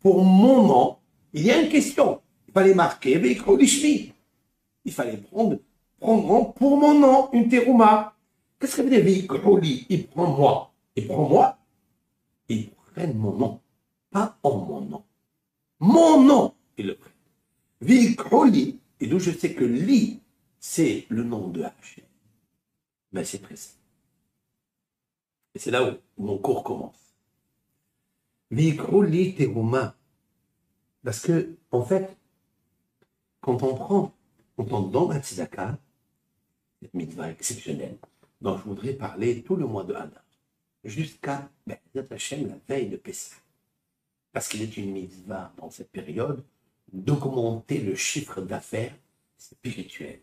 Speaker 1: pour mon nom, il y a une question. Il fallait marquer lishmi. Il fallait prendre pour mon nom une terouma. Qu'est-ce que veut dire Veikoli? Il prend moi. Il prend moi. Ils prennent mon nom. Pas en mon nom. Mon nom, ils le prennent. Veikoli, et d'où je sais que li, c'est le nom de Hachem. Ben c'est très simple. Et c'est là où mon cours commence. Veikoli terouma. Parce que, en fait, quand on tombe dans la tzedaka, cette mitzvah exceptionnelle, dont je voudrais parler tout le mois de Hadar, jusqu'à Hachem, la veille de Pessah. Parce qu'il est une mitzvah dans cette période d'augmenter le chiffre d'affaires spirituel.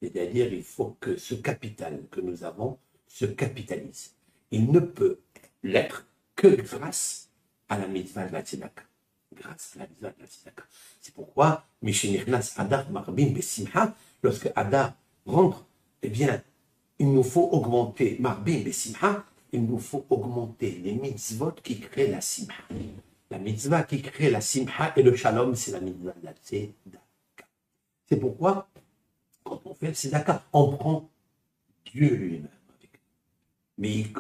Speaker 1: C'est-à-dire, il faut que ce capital que nous avons se capitalise. Il ne peut l'être que grâce à la mitzvah de la tzedaka. Grâce à la mitzvah de la tzedaka. C'est pourquoi, Mishenirnas Hadar Marbim Besimha, lorsque Hadar rentre, eh bien, il nous faut augmenter, Marbim Besimha, il nous faut augmenter les mitzvot qui créent la simha. La mitzvah qui crée la simha et le shalom, c'est la mitzvah de la tzedaka. C'est pourquoi, quand on fait le tzedaka, on prend Dieu lui-même avec nous. Mais il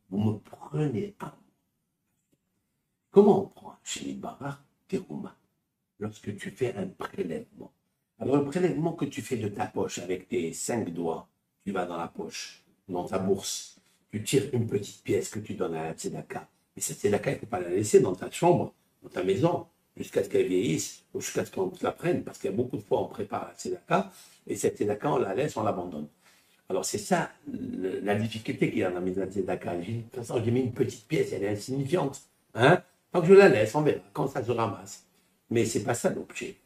Speaker 1: vous me prenez à moi. Comment on prend chez les barars terouma? Lorsque tu fais un prélèvement. Alors, le prélèvement que tu fais de ta poche avec tes 5 doigts, tu vas dans la poche, dans ta bourse, tu tires une petite pièce que tu donnes à la tzedaka. Et cette tzedaka, il ne faut pas la laisser dans ta chambre, dans ta maison, jusqu'à ce qu'elle vieillisse, ou jusqu'à ce qu'on te la prenne, parce qu'il y a beaucoup de fois, on prépare la tzedaka, et cette tzedaka, on la laisse, on l'abandonne. Alors, c'est ça, la difficulté qu'il y a dans la mise de la tzedaka. De toute façon, j'ai mis une petite pièce, elle est insignifiante. Hein? Donc, je la laisse, on verra, quand ça se ramasse. Mais ce n'est pas ça l'objet.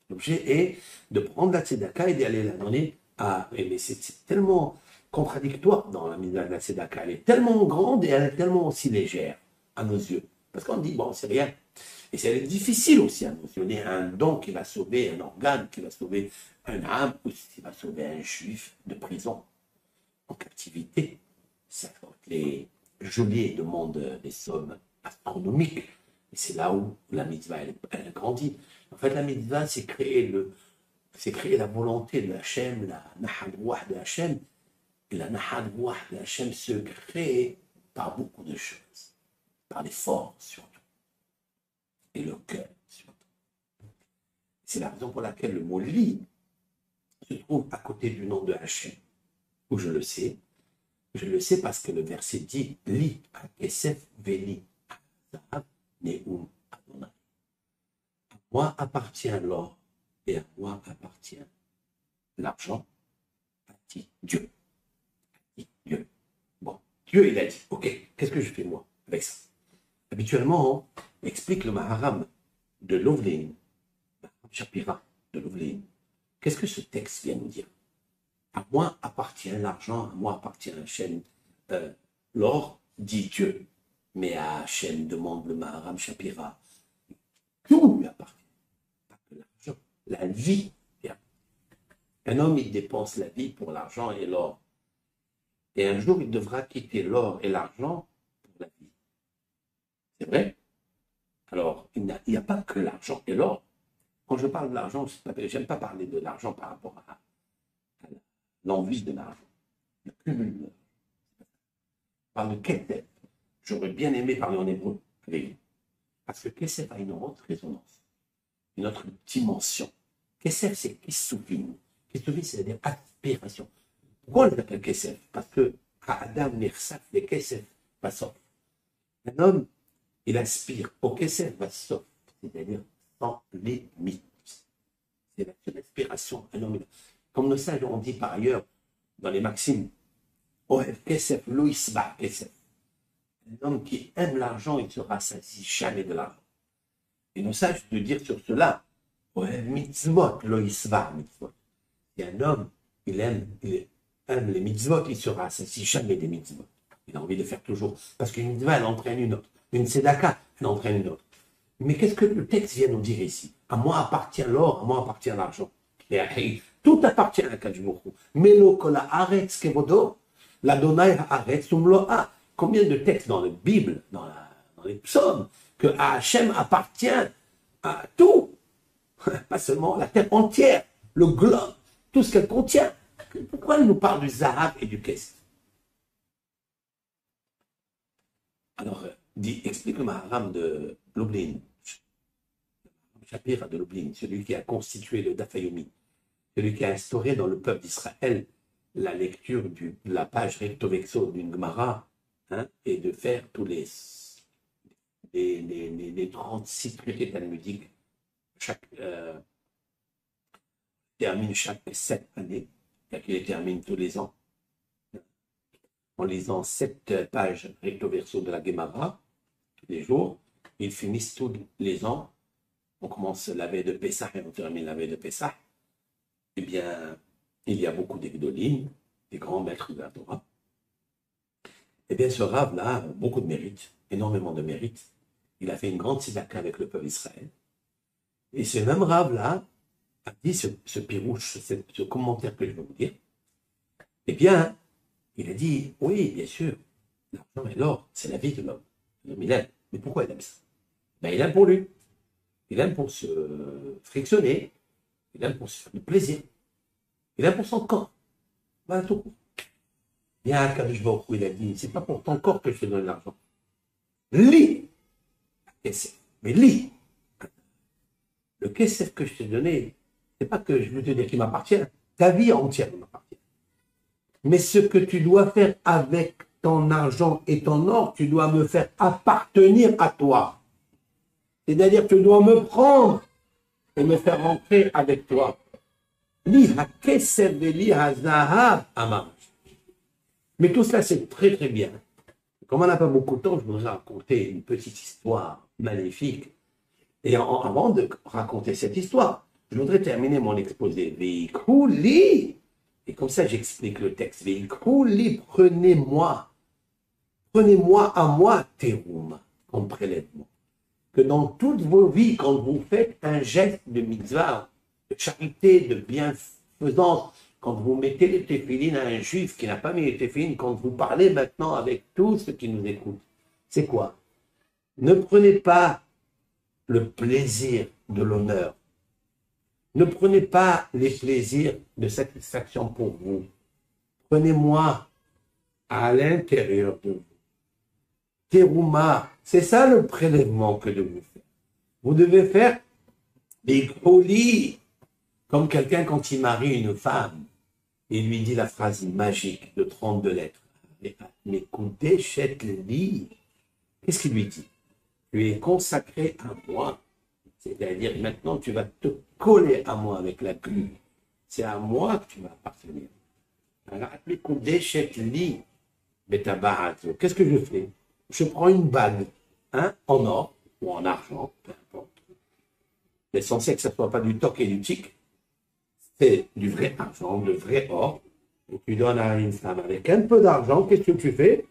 Speaker 1: L'objet est de prendre la tzedaka et d'aller la donner à... Mais c'est tellement contradictoire dans la mise de la tzedaka. Elle est tellement grande et elle est tellement aussi légère à nos yeux. Parce qu'on dit, bon, c'est rien. Et c'est difficile aussi à mentionner un don qui va sauver un organe, qui va sauver un âme, ou qui va sauver un juif de prison, en captivité. Ça, les geôliers demandent des sommes astronomiques. Et c'est là où la mitzvah, elle grandit. En fait, la mitzvah, c'est créer la volonté de Hachem, la nahad ruach de Hachem. Et la nahad ruach de Hachem se crée par beaucoup de choses. Par les forces, surtout. Et le cœur, surtout. C'est la raison pour laquelle le mot li se trouve à côté du nom de Hachem. Où je le sais. Je le sais parce que le verset dit li akesef veli azav neum Adonai. moi appartient l'or et à moi appartient l'argent, a dit Dieu. Dieu. Bon, Dieu, il a dit, ok, qu'est-ce que je fais moi avec ça? Habituellement, on explique le Maharam de Lovlin, Maharam Shapira de Lovlin. Qu'est-ce que ce texte vient nous dire? À moi appartient l'argent, à moi appartient Hachem. L'or, dit Dieu. Mais à Hachem, demande le Maharam Shapira, tout lui appartient. Pas que l'argent, la vie. Un homme, il dépense la vie pour l'argent et l'or. Et un jour, il devra quitter l'or et l'argent pour la vie. C'est vrai? Alors, il n'y a pas que l'argent et l'or. Quand je parle de l'argent, je n'aime pas parler de l'argent par rapport à l'envie de l'argent. Le cumul de l'argent. Je parle de kesef. J'aurais bien aimé parler en hébreu avec vous. Parce que kesef a une autre résonance, une autre dimension. Kesef, c'est kissoufim. Kissoufim, c'est-à-dire aspiration. Pourquoi on l'appelle kesef? Parce que à Adam Nirsaf, les kesef bassof. Un homme, il aspire au kesef bassof, c'est-à-dire sans limite. C'est l'aspiration. Un homme, comme le sage, on dit par ailleurs dans les maximes, Ohev kesef, loïsba kesef. Un homme qui aime l'argent, il ne se rassasie jamais de l'argent. Et nos sages de dire sur cela, Ohev mitzvot, loïsba mitzvot. Et un homme, il aime les mitzvot, il ne se rassasie jamais des mitzvot. Il a envie de faire toujours. Parce qu'une mitzvah, elle entraîne une autre. Une tzedaka, elle entraîne une autre. Mais qu'est-ce que le texte vient nous dire ici? À moi appartient l'or, à moi appartient l'argent. Tout appartient à Kadosh Baruch Hu. Melo kola aretz kevodo, l'Adonai haaretz umloa. Combien de textes dans la Bible, dans les psaumes, que à Hachem appartient à tout, pas seulement la terre entière, le globe, tout ce qu'elle contient. Pourquoi il nous parle du Zahab et du Kesef? Alors, explique le Maharam de Lublin, Shapira de Lublin, celui qui a constitué le Dafayomi, celui qui a instauré dans le peuple d'Israël la lecture de la page recto-vexo d'une Gemara, et de faire tous les 36 traités talmudiques, termine chaque 7 années, car qu'il les termine tous les ans, en lisant 7 pages recto-verso de la Gemara, tous les jours. Ils finissent tous les ans. On commence la veille de Pessah et on termine la veille de Pessah. Eh bien, il y a beaucoup d'Egdolim, des grands maîtres de la Torah. Eh bien, ce Rav-là a beaucoup de mérite, énormément de mérite. Il a fait une grande tzedaka avec le peuple d'Israël. Et ce même Rav-là a dit ce pirouche, ce commentaire que je vais vous dire. Eh bien, il a dit, oui, bien sûr, l'argent et l'or, c'est la vie de l'homme. L'homme, il aime. Mais pourquoi il aime ça? Ben, il aime pour lui. Il aime pour se frictionner. Il aime pour se faire du plaisir. Il aime pour son corps. Voilà tout. Bien, Kadosh Baruch Hu, il a dit, c'est pas pour ton corps que je te donne l'argent. Lis. Mais lis. Le kesef que je t'ai donné, c'est pas que je veux te dire qu'il m'appartient. Ta vie entière m'appartient. Mais ce que tu dois faire avec ton argent et ton or, tu dois me faire appartenir à toi. C'est-à-dire que tu dois me prendre et me faire rentrer avec toi. Li ha-kesef veli ha-zahab amar. Mais tout cela, c'est très très bien. Comme on n'a pas beaucoup de temps, je voudrais raconter une petite histoire magnifique. Et avant de raconter cette histoire, je voudrais terminer mon exposé. Veikuli. Et comme ça, j'explique le texte. Veikuli, prenez-moi. Prenez-moi à moi, teroum, comme prélèvement. Que dans toutes vos vies, quand vous faites un geste de mitzvah, de charité, de bienfaisance, quand vous mettez les téphilines à un juif qui n'a pas mis les téphilines, quand vous parlez maintenant avec tous ceux qui nous écoutent, c'est quoi? Ne prenez pas le plaisir de l'honneur. Ne prenez pas les plaisirs de satisfaction pour vous. Prenez-moi à l'intérieur de vous. Terouma, c'est ça le prélèvement que de vous faire. Vous devez faire des colis, comme quelqu'un quand il marie une femme, il lui dit la phrase magique de 32 lettres. Mais qu'est-ce qu'il lui dit? Tu es consacré à moi. C'est-à-dire, maintenant, tu vas te coller à moi avec la glu. C'est à moi que tu vas appartenir. Qu'est-ce que je fais? Je prends une bague, hein, en or ou en argent, peu importe. L'essentiel que ce ne soit pas du toc et du tic, c'est du vrai argent, de vrai or. Et tu donnes à une femme avec un peu d'argent, qu'est-ce que tu fais?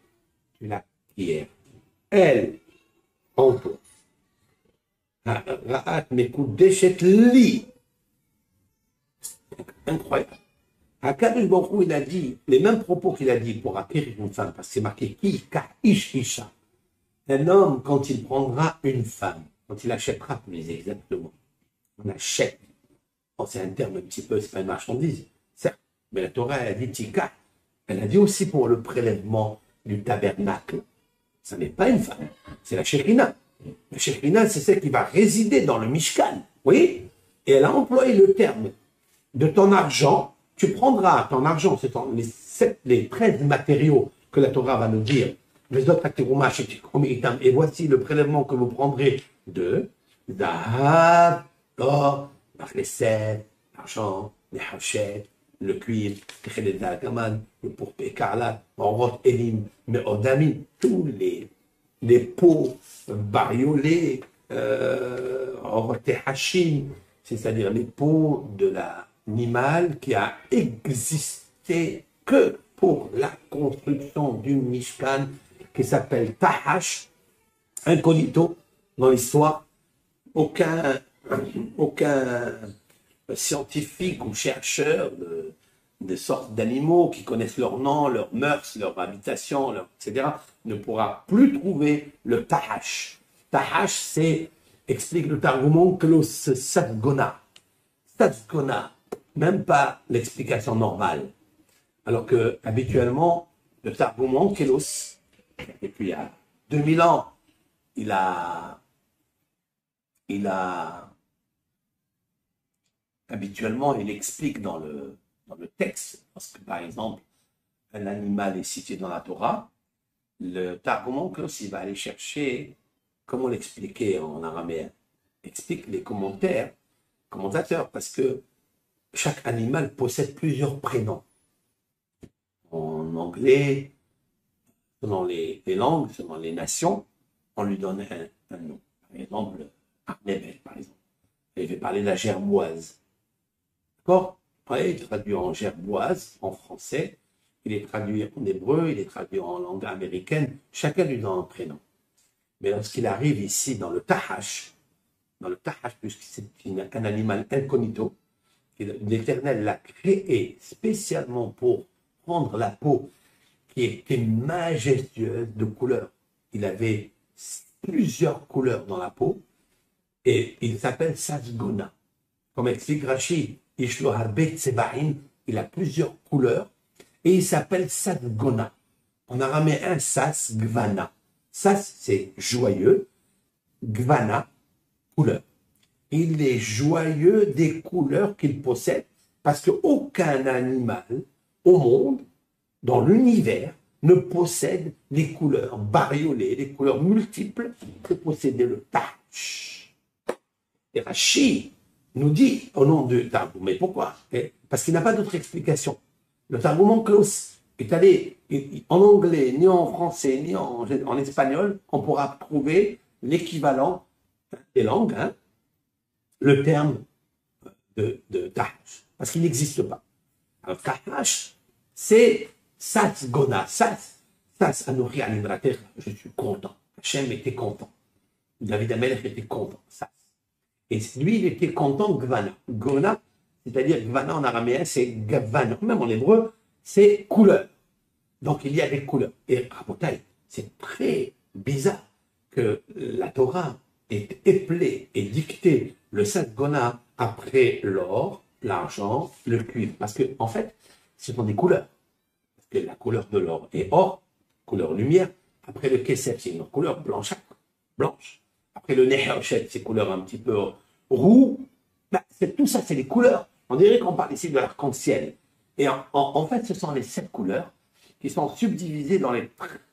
Speaker 1: Tu la pierres. Elle, en toi. Ra'at mekudeshet li. Incroyable. Akadosh Baruch Hu, il a dit les mêmes propos qu'il a dit pour acquérir une femme, parce que c'est marqué ki ka ish isha. Un homme, quand il prendra une femme, quand il achètera, plus exactement, on achète. Bon, c'est un terme un petit peu, c'est pas une marchandise, certes, mais la Torah, elle a dit tika. Elle a dit aussi pour le prélèvement du tabernacle. Ça n'est pas une femme, c'est la Shekhina. La Shekhina, c'est celle qui va résider dans le Mishkan, oui. Et elle a employé le terme de ton argent. Tu prendras ton argent, c'est les 13 matériaux que la Torah va nous dire. Les autres et voici le prélèvement que vous prendrez de Zahab, l'or, les sels, l'argent, les hachettes, le cuivre, le pourpre écarlate, orot elim, meodamim, tous les peaux bariolées, orot hachim, c'est-à-dire les peaux de l'animal qui a existé que pour la construction du Mishkan qui s'appelle Tahash, incognito dans l'histoire. Aucun scientifique ou chercheur de sortes d'animaux qui connaissent leur nom, leurs mœurs, leur habitation, etc., ne pourra plus trouver le Tahash. Tahash, c'est, explique le Targumon, que Satgona. Satgona, même pas l'explication normale. Alors que, habituellement, le Targumon, Kélos, et puis il y a 2000 ans, il a habituellement, il explique dans le texte, parce que par exemple, un animal est cité dans la Torah, le Targumon, Kélos, il va aller chercher, comment l'expliquer en araméen, explique les commentateurs, parce que chaque animal possède plusieurs prénoms. En anglais, selon les langues, selon les nations, on lui donne un nom. Par exemple, Arnebel, par exemple. Il va parler de la gerboise. D'accord? Ouais, il est traduit en gerboise, en français. Il est traduit en hébreu, il est traduit en langue américaine. Chacun lui donne un prénom. Mais lorsqu'il arrive ici dans le Tahash, puisque c'est un animal incognito, l'Éternel l'a créé spécialement pour prendre la peau qui était majestueuse de couleurs. Il avait plusieurs couleurs dans la peau et il s'appelle Sasgona. Comme explique Rashi, Ishlo Harbe Tsebahin, il a plusieurs couleurs et il s'appelle Sasgona. En araméen, Sas Gvana. Sas, c'est joyeux, Gvana, couleur. Il est joyeux des couleurs qu'il possède parce qu'aucun animal au monde, dans l'univers, ne possède les couleurs bariolées, les couleurs multiples que possédait le Tahash. Et Rashi nous dit au nom de Targum, mais pourquoi? Parce qu'il n'a pas d'autre explication. Le Targum Klaus est allé en anglais, ni en français, ni en espagnol, on pourra trouver l'équivalent des langues, hein, le terme de Tahash, parce qu'il n'existe pas. Alors Tahash, c'est Sasgona, Sas Anouri Alimrater, je suis content. Hachem était content. David Amelech était content, Sas. Et lui, il était content, Gvana. Gona, c'est-à-dire Gvana en araméen, c'est Gavana. Même en hébreu, c'est couleur. Donc il y a des couleurs. Et Rabotai, c'est très bizarre que la Torah ait éplé et dicté le Sasgona après l'or, l'argent, le cuivre. Parce que, en fait, ce sont des couleurs. Parce que la couleur de l'or est or, couleur lumière. Après le Kesef, c'est une couleur blanchâtre, blanche. Après le Nehochet, c'est couleur un petit peu roux. Ben, tout ça, c'est les couleurs. On dirait qu'on parle ici de l'arc-en-ciel. Et en fait, ce sont les 7 couleurs qui sont subdivisées dans les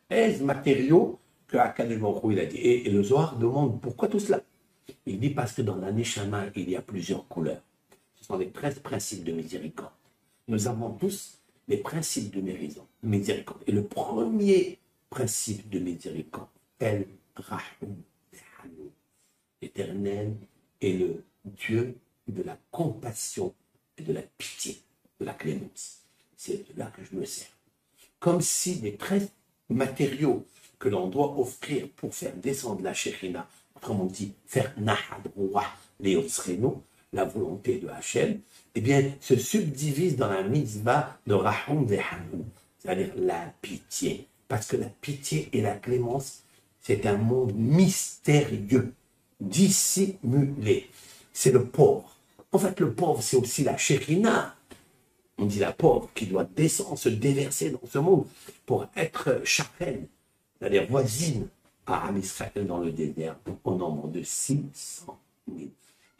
Speaker 1: 13 matériaux que Akadosh Baruch Hu, il a dit. Et le Zohar demande pourquoi tout cela. Il dit parce que dans la Neshama, il y a plusieurs couleurs. Ce sont les 13 principes de miséricorde. Nous avons tous les principes de miséricorde. Et le premier principe de miséricorde, El Rahum, l'Éternel est le Dieu de la compassion et de la pitié, de la clémence. C'est de là que je me sers. Comme si les 13 matériaux que l'on doit offrir pour faire descendre la Shekhinah, autrement dit, faire Nahad Ruah Leotsrenu, la volonté de Hachem, eh bien, se subdivise dans la mitzvah de Rahum Vehanou, c'est-à-dire la pitié. Parce que la pitié et la clémence, c'est un monde mystérieux, dissimulé. C'est le pauvre. En fait, le pauvre, c'est aussi la Shekhinah. On dit la pauvre qui doit descendre, se déverser dans ce monde pour être charène, c'est-à-dire voisine à Am Israël dans le désert, au nombre de 600 000.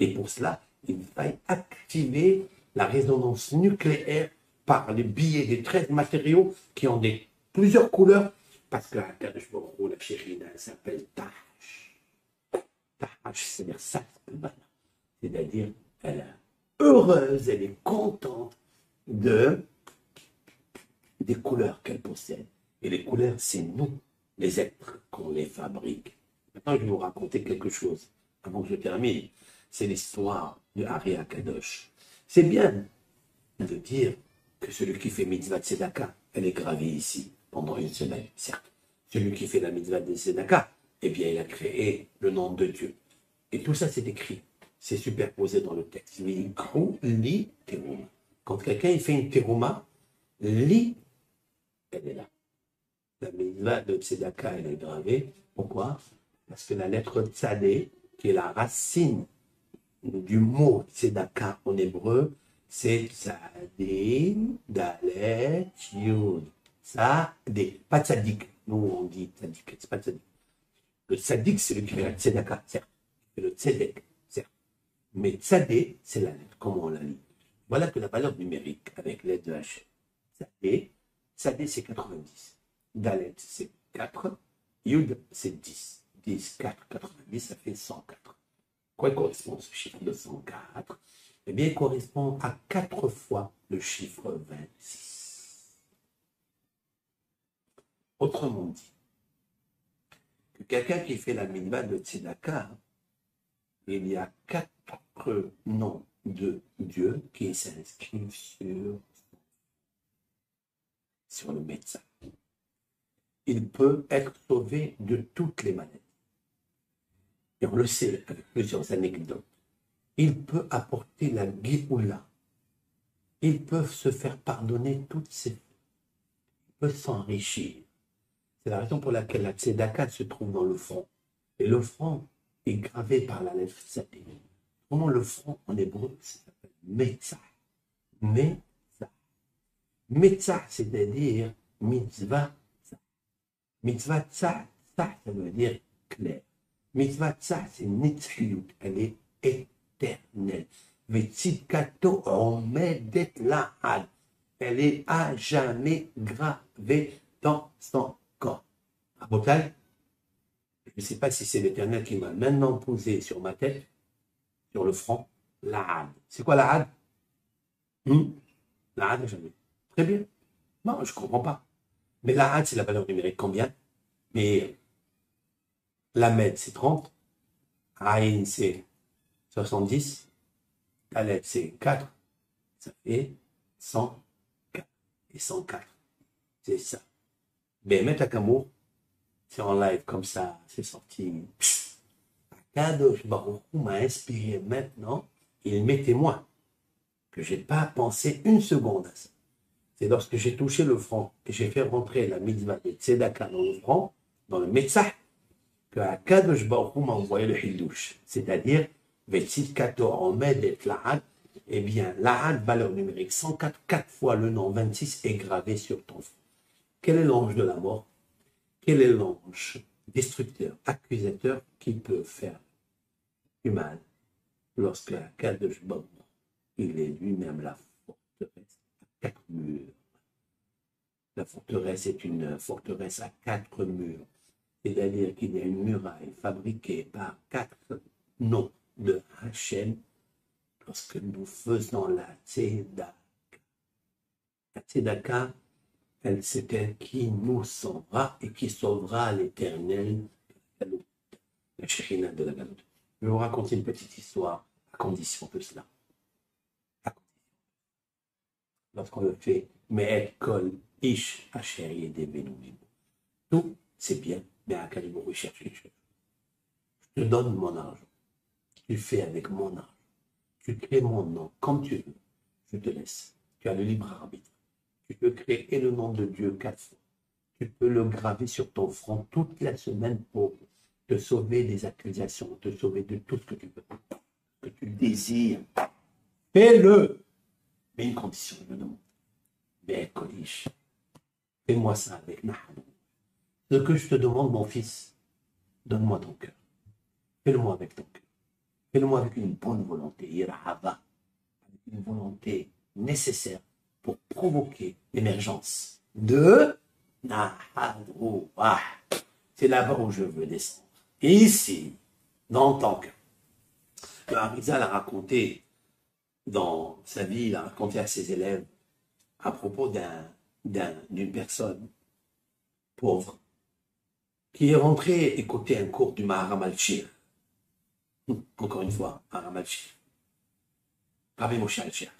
Speaker 1: Et pour cela, il faille activer la résonance nucléaire par les billets des 13 matériaux qui ont plusieurs couleurs, parce que la Shekhinah s'appelle Tahash. Tahash, c'est-à-dire ça, c'est-à-dire elle est heureuse, elle est contente des couleurs qu'elle possède. Et les couleurs, c'est nous, les êtres, qu'on les fabrique. Maintenant, je vais vous raconter quelque chose, avant que je termine. C'est l'histoire de Ari Akadosh. C'est bien de dire que celui qui fait mitzvah de Tzedaka, elle est gravée ici, pendant une semaine, certes. Celui qui fait la mitzvah de Tzedaka, eh bien, il a créé le nom de Dieu. Et tout ça, c'est écrit. C'est superposé dans le texte. Li teruma. Quand quelqu'un il fait une teruma, li, elle est là. La mitzvah de Tzedaka, elle est gravée. Pourquoi? Parce que la lettre tzadé, qui est la racine du mot tzedaka en hébreu, c'est tzadé, dalet, yud. Tzadé, pas tzadik. Nous, on dit tzadik, c'est pas tzadik. Le tzadik, c'est le qui fait la tzedaka, certes. C'est le tzedek, certes. Mais tzadé, c'est la lettre, comment on la lit. Voilà que la valeur numérique avec l'aide de H. Tzadé, c'est 90. Dalet, c'est 4. Yud, c'est 10. 10, 4, 90, ça fait 104. Quoi correspond ce chiffre de 104? Eh bien, il correspond à 4 fois le chiffre 26. Autrement dit, que quelqu'un qui fait la mitzvah de Tzedaka, il y a 4 noms de Dieu qui s'inscrivent sur le médecin. Il peut être sauvé de toutes les maladies. Et on le sait avec plusieurs anecdotes. Il peut apporter la Géoula. Ils peuvent se faire pardonner toutes ces fautes. Ils peuvent s'enrichir. C'est la raison pour laquelle la Tzedaka se trouve dans le front. Et le front est gravé par la lettre Tzadé. Comment le front en hébreu, ça s'appelle Metzah. Metzah. Metzah, c'est-à-dire mitzvah. Mitzvah tzah, ça veut dire clair. Mitzvah tzah, c'est nitzchiyut, elle est éternelle. Vetzidkato omedet lahad, elle est à jamais gravée dans son corps. Rabotai, je ne sais pas si c'est l'Éternel qui m'a maintenant posé sur ma tête, sur le front, lahad. C'est quoi lahad? Lahad, jamais. Très bien. Non, je ne comprends pas. Mais lahad, c'est la valeur numérique combien? Mais lamed, c'est 30. Aïn, c'est 70. Dalet, c'est 4. Ça fait 104. Et 104, c'est ça. Bémet Akamour, c'est en live comme ça, c'est sorti. Kadosh Baruch Hu m'a inspiré maintenant, il m'est témoin que je n'ai pas pensé une seconde à ça. C'est lorsque j'ai touché le front et j'ai fait rentrer la mitzvah de Tzedaka dans le front, dans le Metzah, que Kadosh Baruch Hu m'a envoyé le Hiddush, c'est-à-dire Vetzidkato Omed et Lahad. Eh bien, Lahad, valeur numérique 104, 4 fois le nom 26 est gravé sur ton front. Quel est l'ange de la mort? Quel est l'ange destructeur, accusateur qui peut faire du mal lorsque Kadosh Baruch Hu, il est lui-même la forteresse à 4 murs? La forteresse est une forteresse à 4 murs. C'est-à-dire qu'il y a une muraille fabriquée par 4 nom de Hachem lorsque nous faisons la Tzedaka. La Tzedaka, c'est elle qui nous sauvera et qui sauvera l'Éternel, la Shekhinah de la Galoute. Je vais vous raconter une petite histoire à condition de cela. Lorsqu'on le fait, mais kol ish asher yedeh benounim. Tout, c'est bien, mais à quel niveau cherche les choses. Je te donne mon argent. Tu fais avec mon argent. Tu crées mon nom comme tu veux. Je te laisse. Tu as le libre arbitre. Tu peux créer le nom de Dieu 4 fois. Tu peux le graver sur ton front toute la semaine pour te sauver des accusations, te sauver de tout ce que tu veux, que tu désires. Fais-le. Mais une condition, je me demande. Mais Kolish, fais-moi ça avec Nahad. Ce que je te demande, mon fils, donne-moi ton cœur. Fais-le-moi avec ton cœur. Fais-le-moi avec une bonne volonté, Irahava, avec une volonté nécessaire pour provoquer l'émergence de Nahadrouah. C'est là-bas où je veux descendre. Et ici, dans ton cœur, le Harizal a raconté dans sa vie, il a raconté à ses élèves à propos d'une personne pauvre qui est rentrée écouter un cours du Maharam al-Shir. Encore une fois, Maharam al-Shir. Rabbi Moshe al-Shir.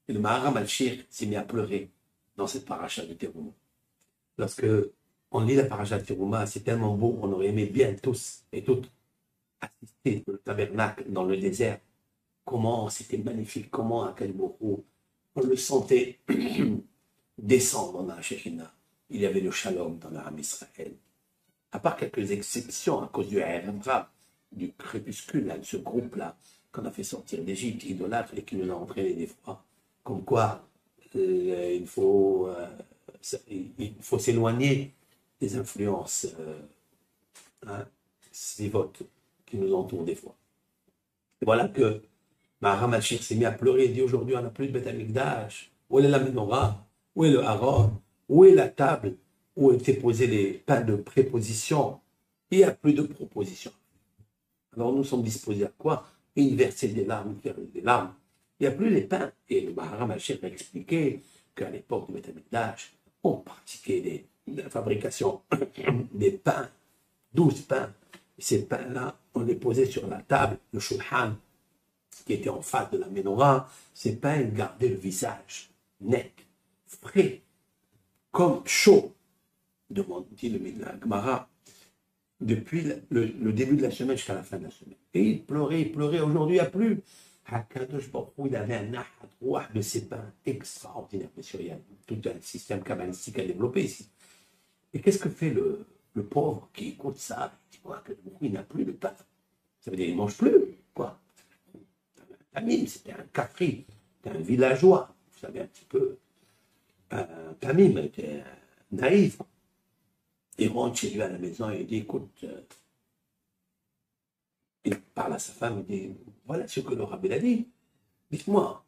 Speaker 1: Et le Maharam al-Shir s'est mis à pleurer dans cette paracha de Terouma. Lorsque on lit la paracha de Terouma, c'est tellement beau, on aurait aimé bien tous et toutes assister au tabernacle dans le désert. Comment c'était magnifique, comment à quel moment on le sentait descendre dans la Shekhinah. Il y avait le shalom dans l'âme Israël. À part quelques exceptions à cause du Erev, du crépuscule, là, de ce groupe-là, qu'on a fait sortir d'Égypte, idolâtre, et qui nous a entraîné des fois. Comme quoi, il faut s'éloigner des influences svivotes qui nous entourent des fois. Et voilà que Maharam al-Shir s'est mis à pleurer et dit aujourd'hui on n'a plus de Beth Amikdash. Où est la menorah? Où est le haron? Où est la table où étaient posés les pains de préposition? Il n'y a plus de proposition. Alors nous sommes disposés à quoi? Une verser des larmes, faire des larmes. Il n'y a plus les pains. Et le Maharam al-Shir a expliqué qu'à l'époque du Beth Amikdash, on pratiquait la fabrication des pains, 12 pains. Et ces pains-là, on les posait sur la table, le shulhan, qui était en face de la menorah. Ces pains, ils gardaient le visage net, frais, comme chaud, dit le Gemara, depuis le début de la semaine jusqu'à la fin de la semaine. Et il pleurait. Aujourd'hui, il n'y a plus. Hakadosh Baruch Hu, il avait un nahat de ces pains extraordinaires. Bien sûr, il y a tout un système kabbalistique à développer ici. Et qu'est-ce que fait le pauvre qui écoute ça? Il dit, quoi, il n'a plus de pain. Ça veut dire qu'il ne mange plus, quoi. Tamim, c'était un Kafri, c'était un villageois. Vous savez un petit peu. Tamim était naïf. Il rentre chez lui à la maison et il dit, écoute, il parle à sa femme, il dit, voilà ce que le rabbi a dit. Dites-moi,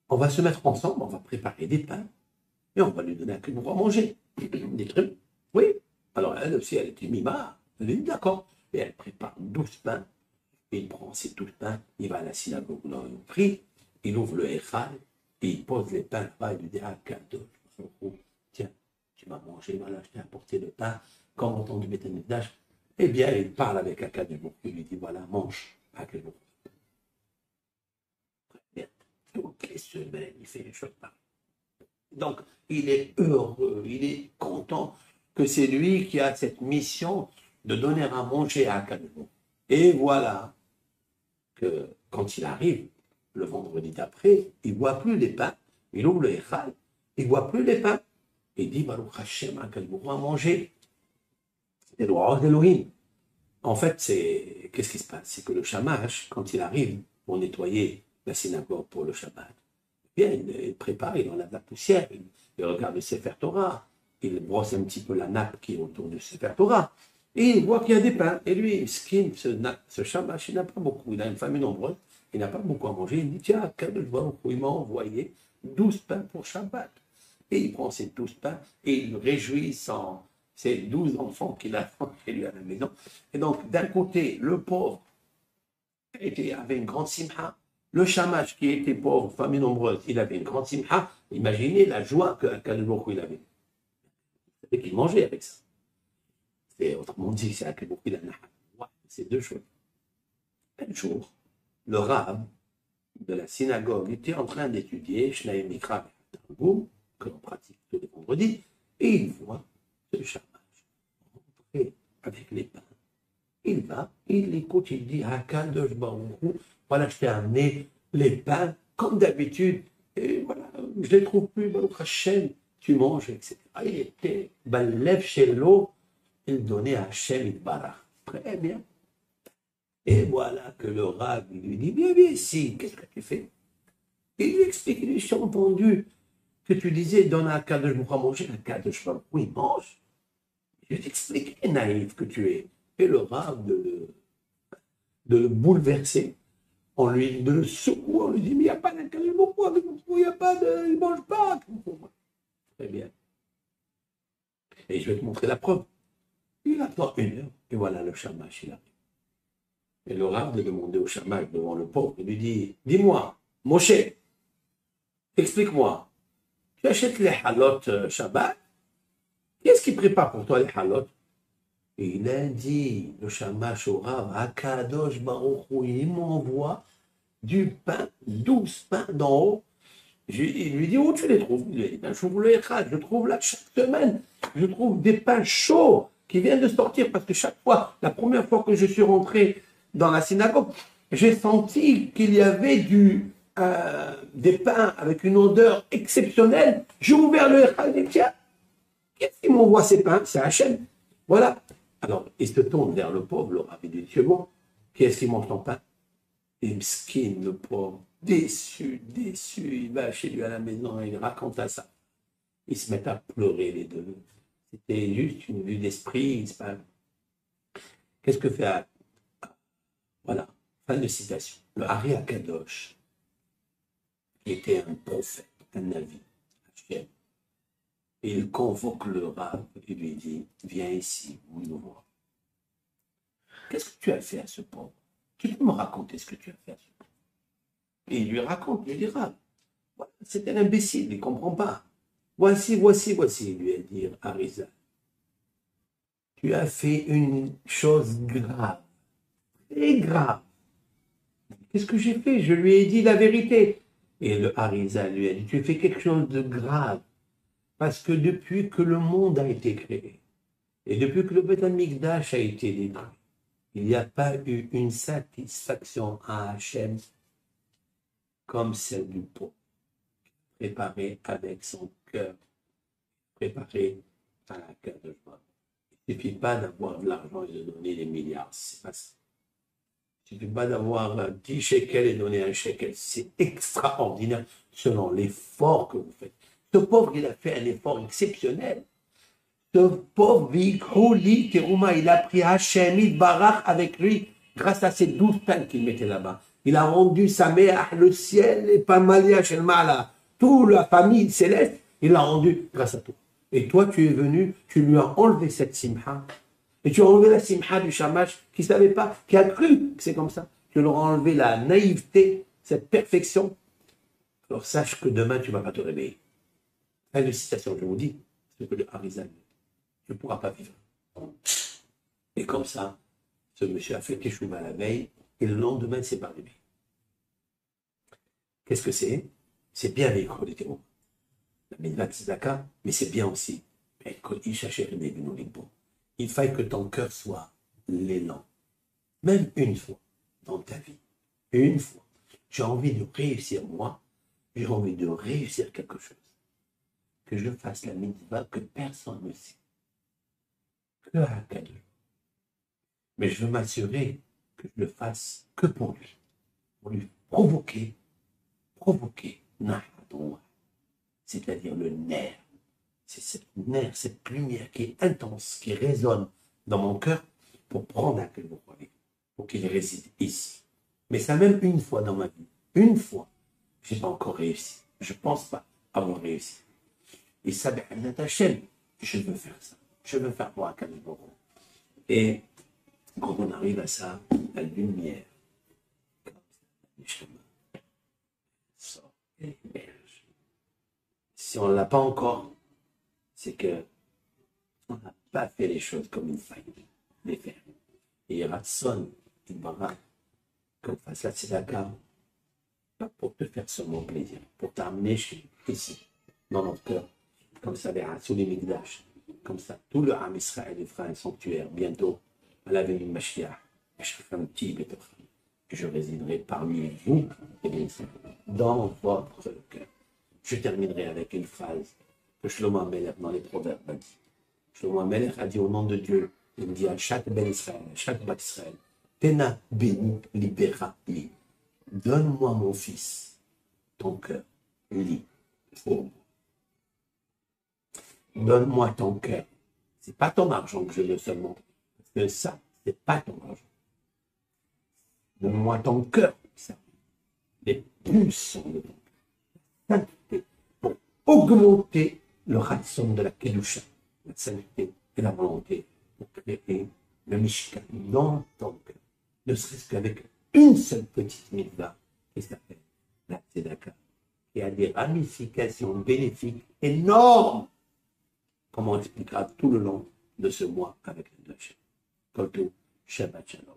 Speaker 1: on va se mettre ensemble, on va préparer des pains et on va lui donner à que nous va manger. Des trucs. Oui. Alors elle aussi, elle était mima. Elle dit, d'accord. Et elle prépare 12 pains. Et il prend ces 12 pains, il va à la synagogue, là, il prie, il ouvre le Echal et il pose les pains là-bas, il lui dit, ah, cadeau, tiens, tu vas manger, voilà, je t'ai apporté le pain, quand on entend du Beth Amikdash, eh bien, il parle avec Akadosh, il lui dit, voilà, mange, Akadosh. Très bien, toutes les semaines, il fait les choses pareilles. Donc, il est heureux, il est content que c'est lui qui a cette mission de donner à manger à Akadosh. Et voilà que quand il arrive, le vendredi d'après, il ne voit plus les pains, il ouvre le Echal, il ne voit plus les pains. Il dit, Baruch Hashem, Akadosh à manger. C'est le roi d'Elohim. En fait, qu'est-ce qui se passe? C'est que le shamash, quand il arrive pour nettoyer la synagogue pour le Shabbat, bien, il prépare, il enlève la poussière, il regarde le Sefer Torah, il brosse un petit peu la nappe qui est autour du Sefer Torah, et il voit qu'il y a des pains. Et lui, ce shamash, il n'a pas beaucoup, il a une famille nombreuse, il n'a pas beaucoup à manger. Il dit, tiens, il m'a envoyé 12 pains pour Shabbat. Et il prend ces 12 pains et il réjouit ses 12 enfants qu'il a chez lui à la maison. Et donc, d'un côté, le pauvre, Il avait une grande simha. Le shamash qui était pauvre, famille nombreuse, il avait une grande simha. Imaginez la joie qu'Akadosh Baruch Hu il avait. Vous savez qu'il mangeait avec ça. Et autrement dit, c'est Akadosh Baruch Hu il a naha. C'est deux choses. Un jour, le rab de la synagogue était en train d'étudier Shnai Mikra Targum, que l'on pratique tous les vendredis, et il voit ce shamash rentrer avec les pains. Il va, il écoute, il dit Hakadosh Baruch Hu, voilà, je t'ai amené les pains, comme d'habitude, et voilà, je ne les trouve plus, Baruch Hashem, tu manges, etc. Il était, Balev chez l'eau, il donnait à Hashem Itbarach. Très bien. Et voilà que le Rav lui dit viens ici, qu'est-ce que tu fais? Et il lui explique, il lui dit j'ai entendu que tu disais donne à Hakadosh Baruch Hu à manger, Hakadosh Baruch Hu, il mange. Je t'explique, quel naïf que tu es. Et le Rav de le bouleverser, de le secouer, on lui dit mais il n'y a pas d'Hakadosh Baruch Hu, il n'y a pas de, il ne mange pas. Très bien. Et je vais te montrer la preuve. Il attend 1 heure, et voilà le shamash, il arrive. Et le Rav de demander au shamash devant le pauvre, il lui dit dis-moi, Moshe, explique-moi, tu achètes les halot Shabbat, qui est-ce qui prépare pour toi les halot? Et il a dit, le shamash au Rav, Hakadosh Baruch Hu, il m'envoie du pain, 12 pains d'en haut. Il lui dit, où tu les trouves? Il lui dit, je trouve là chaque semaine, je trouve des pains chauds qui viennent de sortir, parce que chaque fois, la première fois que je suis rentré dans la synagogue, j'ai senti qu'il y avait des pains avec une odeur exceptionnelle. J'ai ouvert le Echad et dit, tiens, qu'est-ce qui m'envoie ces pains? C'est Hachem. Voilà. Alors, il se tourne vers le pauvre, le Rav, il dit, c'est bon, qui est-ce qui mange ton pain? Et Mskin, le pauvre, déçu, il va chez lui à la maison, il raconte à ça. Ils se mettent à pleurer les deux. C'était juste une vue d'esprit. Qu'est-ce que fait Voilà, fin de citation. Le Ari Akadosh, qui était un prophète, un navi, Hachem, il convoque le Rav et lui dit, viens ici, nous voir. Qu'est-ce que tu as fait à ce pauvre? Tu peux me raconter ce que tu as fait à ce pauvre? Et il lui raconte, il lui dit, Rav, voilà, c'est un imbécile, il ne comprend pas. Voici, il lui a dit, Arizal. Tu as fait une chose grave, très grave. Qu'est-ce que j'ai fait? Je lui ai dit la vérité. Et le Arizal lui a dit, tu fais quelque chose de grave. Parce que depuis que le monde a été créé, et depuis que le Beth Amikdash a été détruit, il n'y a pas eu une satisfaction à Hachem comme celle du pauvre, préparé avec son cœur, préparé à la cœur de joie. Il ne suffit pas d'avoir de l'argent et de donner des milliards, c'est pas ça. Il ne suffit pas d'avoir 10 shekels et donner un shekel, c'est extraordinaire selon l'effort que vous faites. Ce pauvre, il a fait un effort exceptionnel. Ce pauvre Vikhouli Terouma, il a pris Hachem Barach avec lui grâce à ces 12 pains qu'il mettait là-bas. Il a rendu sa mère, le ciel, et Pamalia Shelmala, toute la famille céleste, il l'a rendu grâce à toi. Et toi, tu es venu, tu lui as enlevé cette simha. Et tu as enlevé la simha du shamash qui ne savait pas, qui a cru que c'est comme ça. Tu leur as enlevé la naïveté, cette perfection. Alors sache que demain, tu ne vas pas te réveiller. Fin de citation, je vous dis, ce que le Harizal dit. Tu ne pourras pas vivre. Et comme ça, ce monsieur a fait Teshuvah la veille, et le lendemain, il s'est pas réveillé. Qu'est-ce que c'est? C'est bien les croix de terreau. La mitzvah tzedaka, mais c'est bien aussi. Il faille que ton cœur soit l'élan. Même une fois dans ta vie. Une fois. J'ai envie de réussir moi. J'ai envie de réussir quelque chose. Que je fasse la mitzvah que personne ne sait. Que à Hakadosh. Mais je veux m'assurer que je le fasse que pour lui. Pour lui provoquer, c'est-à-dire le nerf. C'est cette nerf, cette lumière qui est intense, qui résonne dans mon cœur pour prendre à quel vous croyez, pour qu'il réside ici. Mais ça même une fois dans ma vie, une fois, je n'ai pas encore réussi. Je ne pense pas avoir réussi. Et ça, Hachem, je veux faire ça. Je veux faire moi à Kadosh. Et quand on arrive à ça, la lumière Neshama sort et émerge. Si on ne l'a pas encore, c'est que on n'a pas fait les choses comme il fallait les faire. Et il y aura son, il bara, qu'on fasse la tzedaka, pas pour te faire seulement plaisir, pour t'amener ici, dans notre cœur, comme ça, les sous les Migdash, comme ça, tout le Ham Israël fera un sanctuaire, bientôt, à la venue de Mashiach, et je ferai un petit bétocha, que je résiderai parmi vous, et bien sûr, dans votre cœur. Je terminerai avec une phrase que Shlomo Amelech dans les Proverbes a dit. Shlomo Amelech a dit au nom de Dieu, il dit à chaque Ben Israël, à chaque Bat Israël, Tena beni libera li. Donne-moi mon fils, ton cœur, li, pour moi. Donne-moi ton cœur. C'est pas ton argent que je veux seulement. Parce que ça, c'est pas ton argent. Donne-moi ton cœur, ça. Les pulsions de ton cœur. Sainteté, pour augmenter le ratson de la Kedusha, la sainteté et la volonté pour créer le Mishkan dans ton cœur. Ne serait-ce qu'avec une seule petite mitzvah qui s'appelle la tzedaka, qui a des ramifications bénéfiques énormes, comme on expliquera tout le long de ce mois avec le Hachem. Koltou, Shabbat Shalom.